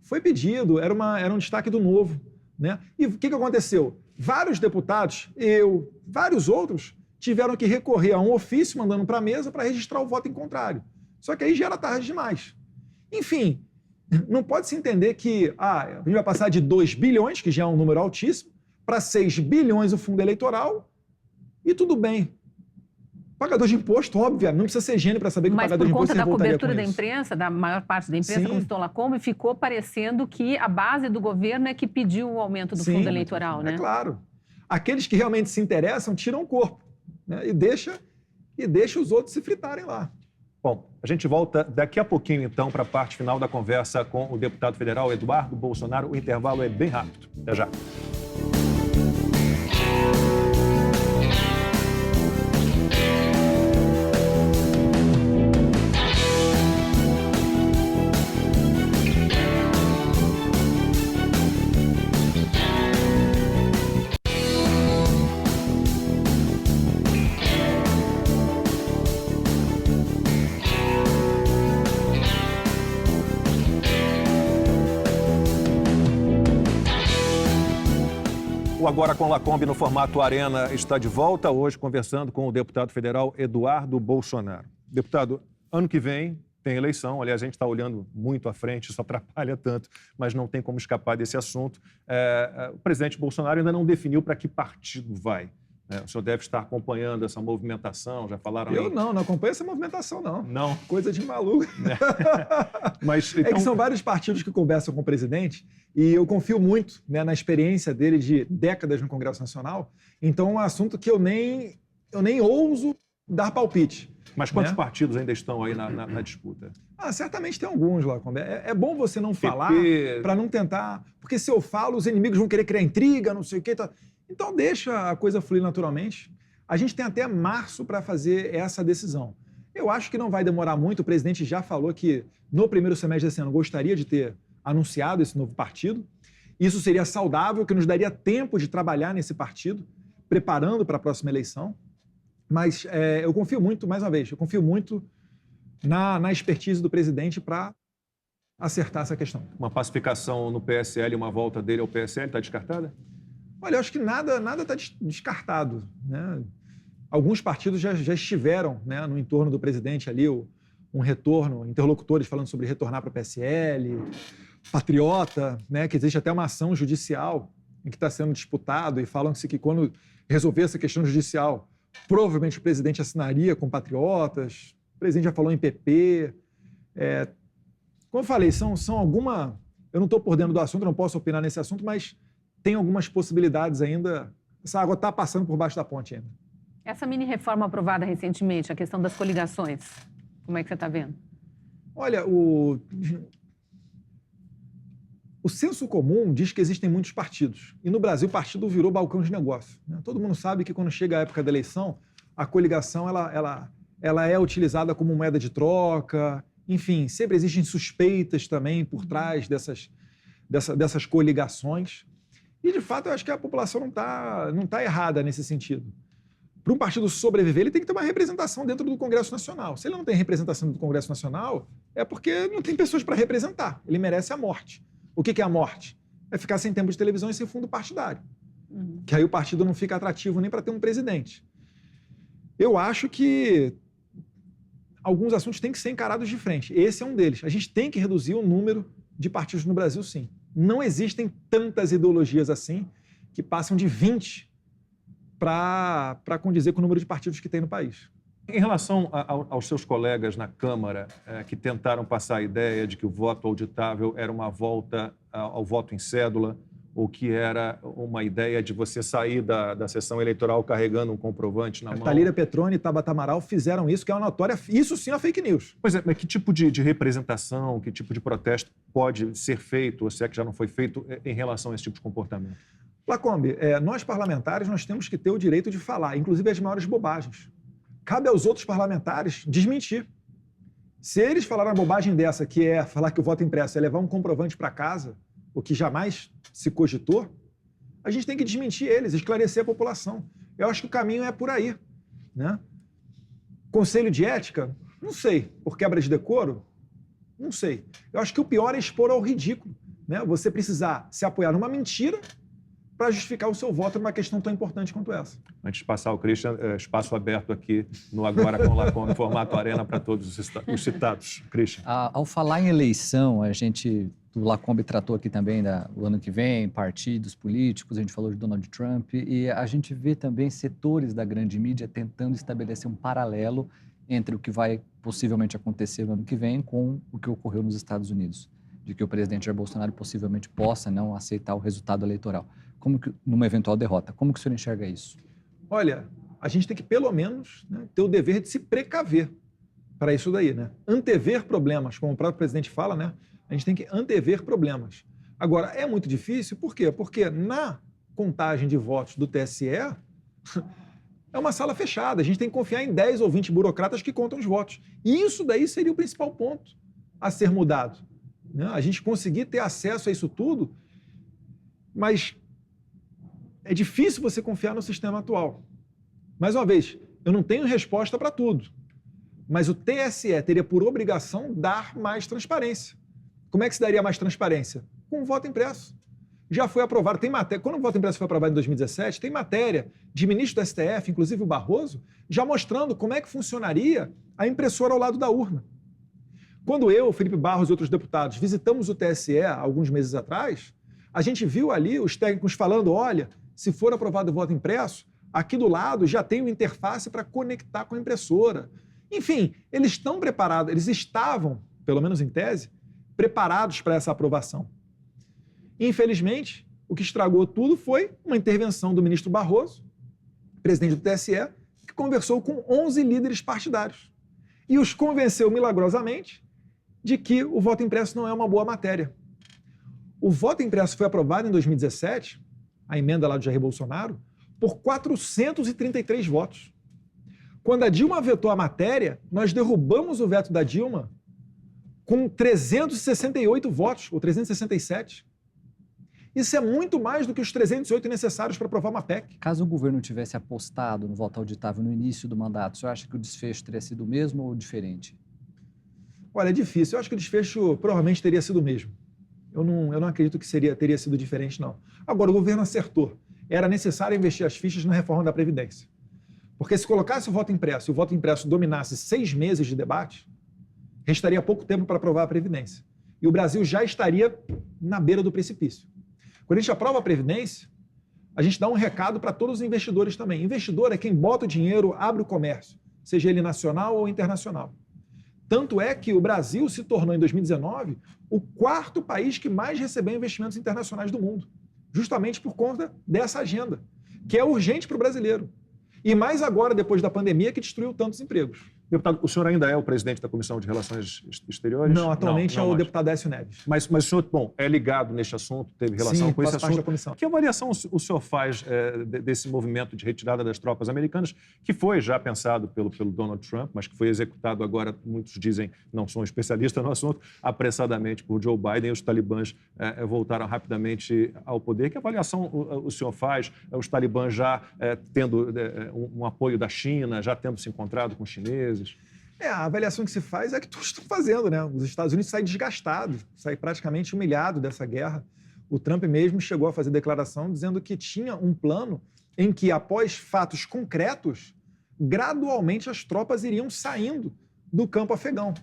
Foi pedido, era um destaque do Novo, né? E o que aconteceu? Vários deputados, vários outros, tiveram que recorrer a um ofício mandando para a mesa para registrar o voto em contrário. Só que aí já era tarde demais. Enfim, não pode se entender que a gente vai passar de 2 bilhões, que já é um número altíssimo, para 6 bilhões o fundo eleitoral e tudo bem. Pagador de imposto, óbvio, não precisa ser gênio para saber que o pagador de imposto se revoltaria com isso. Mas por conta da cobertura da imprensa, da maior parte da imprensa, como citou Lacombe, ficou parecendo que a base do governo é que pediu o aumento do fundo eleitoral, né? É claro. Aqueles que realmente se interessam tiram o corpo, né? E deixa os outros se fritarem lá. Bom, a gente volta daqui a pouquinho, então, para a parte final da conversa com o deputado federal Eduardo Bolsonaro. O intervalo é bem rápido. Até já. O Agora com Lacombe no formato Arena está de volta, hoje conversando com o deputado federal Eduardo Bolsonaro. Deputado, ano que vem tem eleição, aliás, a gente está olhando muito à frente, isso atrapalha tanto, mas não tem como escapar desse assunto. O presidente Bolsonaro ainda não definiu para que partido vai. O senhor deve estar acompanhando essa movimentação, já falaram... Eu não acompanho essa movimentação, não. Não? Coisa de maluco. Mas, então... É que são vários partidos que conversam com o presidente e eu confio muito, né, na experiência dele de décadas no Congresso Nacional, então é um assunto que eu nem ouso dar palpite. Mas quantos partidos ainda estão aí na disputa? Certamente tem alguns lá. É bom você não falar para não tentar... Porque se eu falo, os inimigos vão querer criar intriga, não sei o quê... Tá... Então, deixa a coisa fluir naturalmente. A gente tem até março para fazer essa decisão. Eu acho que não vai demorar muito. O presidente já falou que no primeiro semestre desse ano gostaria de ter anunciado esse novo partido. Isso seria saudável, que nos daria tempo de trabalhar nesse partido, preparando para a próxima eleição. Mas eu confio muito, mais uma vez, eu confio muito na expertise do presidente para acertar essa questão. Uma pacificação no PSL e uma volta dele ao PSL está descartada? Olha, eu acho que nada está descartado, né? Alguns partidos já estiveram, né, no entorno do presidente ali, um retorno, interlocutores falando sobre retornar para o PSL, Patriota, né, que existe até uma ação judicial em que está sendo disputado e falam-se que quando resolver essa questão judicial, provavelmente o presidente assinaria com Patriotas, o presidente já falou em PP. Como eu falei, são alguma... Eu não estou por dentro do assunto, não posso opinar nesse assunto, mas... tem algumas possibilidades ainda. Essa água está passando por baixo da ponte ainda. Essa mini-reforma aprovada recentemente, a questão das coligações, como é que você está vendo? Olha, o senso comum diz que existem muitos partidos. E no Brasil, o partido virou balcão de negócio, né? Todo mundo sabe que quando chega a época da eleição, a coligação ela é utilizada como moeda de troca. Enfim, sempre existem suspeitas também por trás dessas coligações. E, de fato, eu acho que a população não tá errada nesse sentido. Para um partido sobreviver, ele tem que ter uma representação dentro do Congresso Nacional. Se ele não tem representação dentro do Congresso Nacional, é porque não tem pessoas para representar. Ele merece a morte. O que é a morte? É ficar sem tempo de televisão e sem fundo partidário. Que aí o partido não fica atrativo nem para ter um presidente. Eu acho que alguns assuntos têm que ser encarados de frente. Esse é um deles. A gente tem que reduzir o número de partidos no Brasil, sim. Não existem tantas ideologias assim que passam de 20 para condizer com o número de partidos que tem no país. Em relação aos seus colegas na Câmara que tentaram passar a ideia de que o voto auditável era uma volta ao voto em cédula ou que era uma ideia de você sair da sessão eleitoral carregando um comprovante na mão. Talíria Petroni e Tabata Amaral fizeram isso, que é uma notória... Isso sim é fake news. Pois é, mas que tipo de representação, que tipo de protesto pode ser feito, ou se é que já não foi feito, em relação a esse tipo de comportamento? Lacombe, nós parlamentares nós temos que ter o direito de falar, inclusive as maiores bobagens. Cabe aos outros parlamentares desmentir. Se eles falaram uma bobagem dessa, que é falar que o voto impresso é levar um comprovante para casa, o que jamais se cogitou, a gente tem que desmentir eles, esclarecer a população. Eu acho que o caminho é por aí, né? Conselho de ética? Não sei. Por quebra de decoro? Não sei. Eu acho que o pior é expor ao ridículo. né, você precisar se apoiar numa mentira para justificar o seu voto numa questão tão importante quanto essa. Antes de passar o Christian, espaço aberto aqui no Agora com Lacombe, no formato Arena para todos os citados. Christian. Ao falar em eleição, a gente, o Lacombe tratou aqui também do ano que vem, partidos políticos, a gente falou de Donald Trump, e a gente vê também setores da grande mídia tentando estabelecer um paralelo entre o que vai possivelmente acontecer no ano que vem com o que ocorreu nos Estados Unidos, de que o presidente Jair Bolsonaro possivelmente possa não aceitar o resultado eleitoral, como que, numa eventual derrota. Como que o senhor enxerga isso? Olha, a gente tem que, pelo menos, né, ter o dever de se precaver para isso daí, né? Antever problemas, como o próprio presidente fala, né? A gente tem que antever problemas. Agora, é muito difícil, por quê? Porque na contagem de votos do TSE, é uma sala fechada. A gente tem que confiar em 10 ou 20 burocratas que contam os votos. E isso daí seria o principal ponto a ser mudado, né? A gente conseguir ter acesso a isso tudo, mas é difícil você confiar no sistema atual. Mais uma vez, eu não tenho resposta para tudo, mas o TSE teria por obrigação dar mais transparência. Como é que se daria mais transparência? Com o voto impresso. Já foi aprovado, tem matéria, quando o voto impresso foi aprovado em 2017, tem matéria de ministro do STF, inclusive o Barroso, já mostrando como é que funcionaria a impressora ao lado da urna. Quando eu, Felipe Barros e outros deputados visitamos o TSE alguns meses atrás, a gente viu ali os técnicos falando, olha, se for aprovado o voto impresso, aqui do lado já tem uma interface para conectar com a impressora. Enfim, eles estão preparados, eles estavam, pelo menos em tese, preparados para essa aprovação. Infelizmente, o que estragou tudo foi uma intervenção do ministro Barroso, presidente do TSE, que conversou com 11 líderes partidários e os convenceu milagrosamente de que o voto impresso não é uma boa matéria. O voto impresso foi aprovado em 2017, a emenda lá do Jair Bolsonaro, por 433 votos. Quando a Dilma vetou a matéria, nós derrubamos o veto da Dilma com 368 votos, ou 367. Isso é muito mais do que os 308 necessários para aprovar uma PEC. Caso o governo tivesse apostado no voto auditável no início do mandato, o senhor acha que o desfecho teria sido o mesmo ou diferente? Olha, é difícil. Eu acho que o desfecho provavelmente teria sido o mesmo. Eu não acredito que teria sido diferente, não. Agora, o governo acertou. Era necessário investir as fichas na reforma da Previdência. Porque se colocasse o voto impresso e o voto impresso dominasse 6 meses de debate, restaria pouco tempo para aprovar a Previdência. E o Brasil já estaria na beira do precipício. Quando a gente aprova a Previdência, a gente dá um recado para todos os investidores também. Investidor é quem bota o dinheiro, abre o comércio, seja ele nacional ou internacional. Tanto é que o Brasil se tornou, em 2019, o 4º país que mais recebeu investimentos internacionais do mundo, justamente por conta dessa agenda, que é urgente para o brasileiro. E mais agora, depois da pandemia, que destruiu tantos empregos. Deputado, o senhor ainda é o presidente da Comissão de Relações Exteriores? Não, atualmente é o deputado Aécio Neves. Mas o senhor, bom, é ligado neste assunto, teve relação com esse assunto. Da comissão. Que avaliação o senhor faz desse movimento de retirada das tropas americanas, que foi já pensado pelo Donald Trump, mas que foi executado agora, muitos dizem, não sou um especialista no assunto, apressadamente por Joe Biden, e os talibãs voltaram rapidamente ao poder. Que avaliação o senhor faz? Os talibãs já tendo um apoio da China, já tendo se encontrado com os chineses? A avaliação que se faz é que todos estão fazendo, né? Os Estados Unidos saem desgastados, saem praticamente humilhados dessa guerra. O Trump mesmo chegou a fazer declaração dizendo que tinha um plano em que, após fatos concretos, gradualmente as tropas iriam saindo do campo afegão.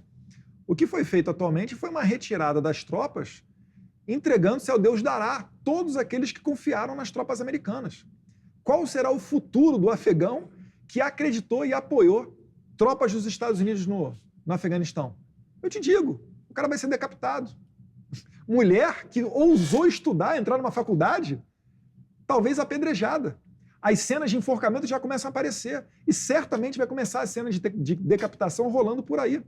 O que foi feito atualmente foi uma retirada das tropas, entregando-se ao Deus dará todos aqueles que confiaram nas tropas americanas. Qual será o futuro do afegão que acreditou e apoiou tropas dos Estados Unidos no Afeganistão? Eu te digo, o cara vai ser decapitado. Mulher que ousou estudar, entrar numa faculdade, talvez apedrejada. As cenas de enforcamento já começam a aparecer e certamente vai começar a cena de decapitação rolando por aí.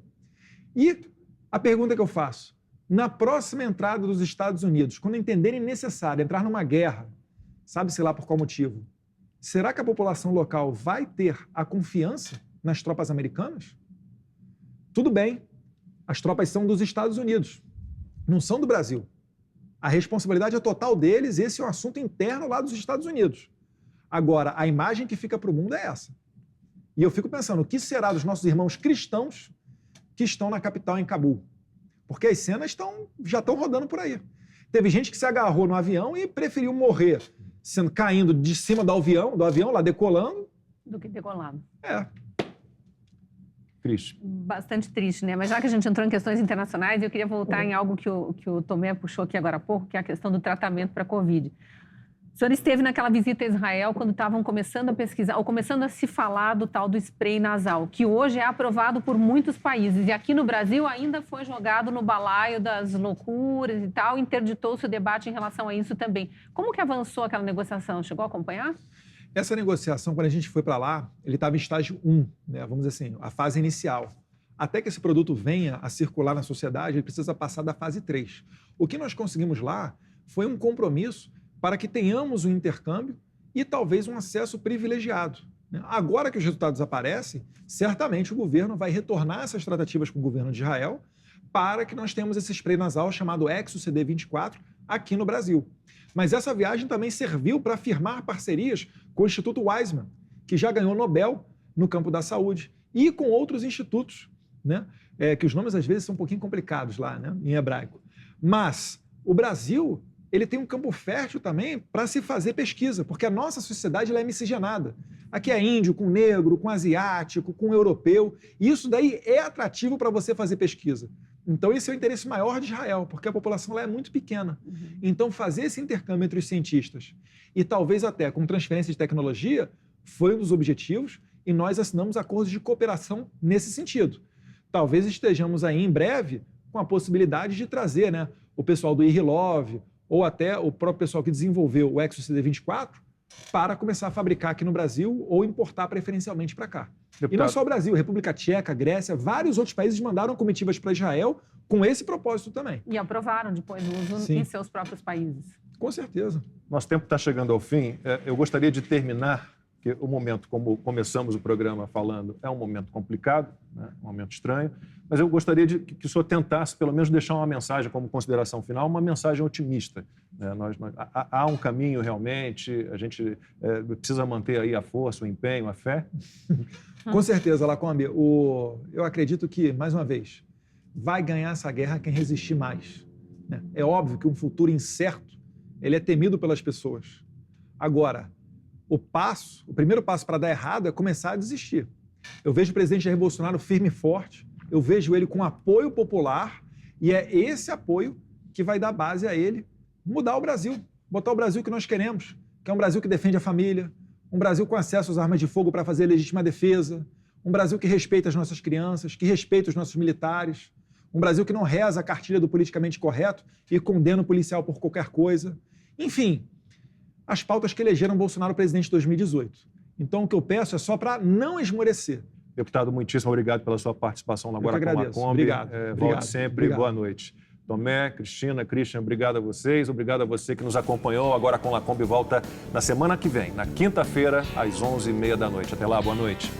E a pergunta que eu faço, na próxima entrada dos Estados Unidos, quando entenderem necessário entrar numa guerra, sabe-se lá por qual motivo, será que a população local vai ter a confiança nas tropas americanas? Tudo bem, as tropas são dos Estados Unidos, não são do Brasil. A responsabilidade é total deles, esse é um assunto interno lá dos Estados Unidos. Agora, a imagem que fica para o mundo é essa. E eu fico pensando, o que será dos nossos irmãos cristãos que estão na capital, em Cabul? Porque as cenas já estão rodando por aí. Teve gente que se agarrou no avião e preferiu morrer caindo de cima do avião lá decolando. Do que decolado. É. Triste. Bastante triste, né? Mas já que a gente entrou em questões internacionais, eu queria voltar em algo que o Tomé puxou aqui agora há pouco, que é a questão do tratamento para a Covid. O senhor esteve naquela visita a Israel quando estavam começando a pesquisar, ou começando a se falar do tal do spray nasal, que hoje é aprovado por muitos países. E aqui no Brasil ainda foi jogado no balaio das loucuras e tal, interditou-se o debate em relação a isso também. Como que avançou aquela negociação? Chegou a acompanhar? Essa negociação, quando a gente foi para lá, ele estava em estágio 1, né? Vamos dizer assim, a fase inicial. Até que esse produto venha a circular na sociedade, ele precisa passar da fase 3. O que nós conseguimos lá foi um compromisso para que tenhamos um intercâmbio e talvez um acesso privilegiado. Agora que os resultados aparecem, certamente o governo vai retornar essas tratativas com o governo de Israel para que nós tenhamos esse spray nasal chamado ExoCD24 aqui no Brasil. Mas essa viagem também serviu para firmar parcerias com o Instituto Weizmann, que já ganhou Nobel no campo da saúde, e com outros institutos, né? Que os nomes às vezes são um pouquinho complicados lá, né? Em hebraico. Mas o Brasil, ele tem um campo fértil também para se fazer pesquisa, porque a nossa sociedade ela é miscigenada. Aqui é índio com negro, com asiático, com europeu, e isso daí é atrativo para você fazer pesquisa. Então esse é o interesse maior de Israel, porque a população lá é muito pequena. Então fazer esse intercâmbio entre os cientistas e talvez até com transferência de tecnologia foi um dos objetivos, e nós assinamos acordos de cooperação nesse sentido. Talvez estejamos aí em breve com a possibilidade de trazer, né, o pessoal do IRILOV, ou até o próprio pessoal que desenvolveu o ExoCD24 para começar a fabricar aqui no Brasil ou importar preferencialmente para cá. Deputado. E não só o Brasil, República Tcheca, Grécia, vários outros países mandaram comitivas para Israel com esse propósito também. E aprovaram depois o uso em seus próprios países. Com certeza. Nosso tempo está chegando ao fim. Eu gostaria de terminar, porque o momento, como começamos o programa falando, é um momento complicado, né? Um momento estranho, mas eu gostaria de que o senhor tentasse, pelo menos, deixar uma mensagem como consideração final, uma mensagem otimista. Há um caminho realmente, a gente precisa manter aí a força, o empenho, a fé. Com certeza, Lacombe. Eu acredito que, mais uma vez, vai ganhar essa guerra quem resistir mais. Né? É óbvio que um futuro incerto, ele é temido pelas pessoas. Agora, o primeiro passo para dar errado é começar a desistir. Eu vejo o presidente Jair Bolsonaro firme e forte, eu vejo ele com apoio popular, e é esse apoio que vai dar base a ele mudar o Brasil, botar o Brasil que nós queremos, que é um Brasil que defende a família, um Brasil com acesso às armas de fogo para fazer legítima defesa, um Brasil que respeita as nossas crianças, que respeita os nossos militares, um Brasil que não reza a cartilha do politicamente correto e condena o policial por qualquer coisa. Enfim, as pautas que elegeram Bolsonaro presidente em 2018. Então, o que eu peço é só para não esmorecer. Deputado, muitíssimo obrigado pela sua participação agora com a Lacombe. Obrigado. Volte sempre. Obrigado. Boa noite. Tomé, Cristina, Christian, obrigado a vocês. Obrigado a você que nos acompanhou. Agora com Lacombe volta na semana que vem, na quinta-feira, às 11h30 da noite. Até lá, boa noite.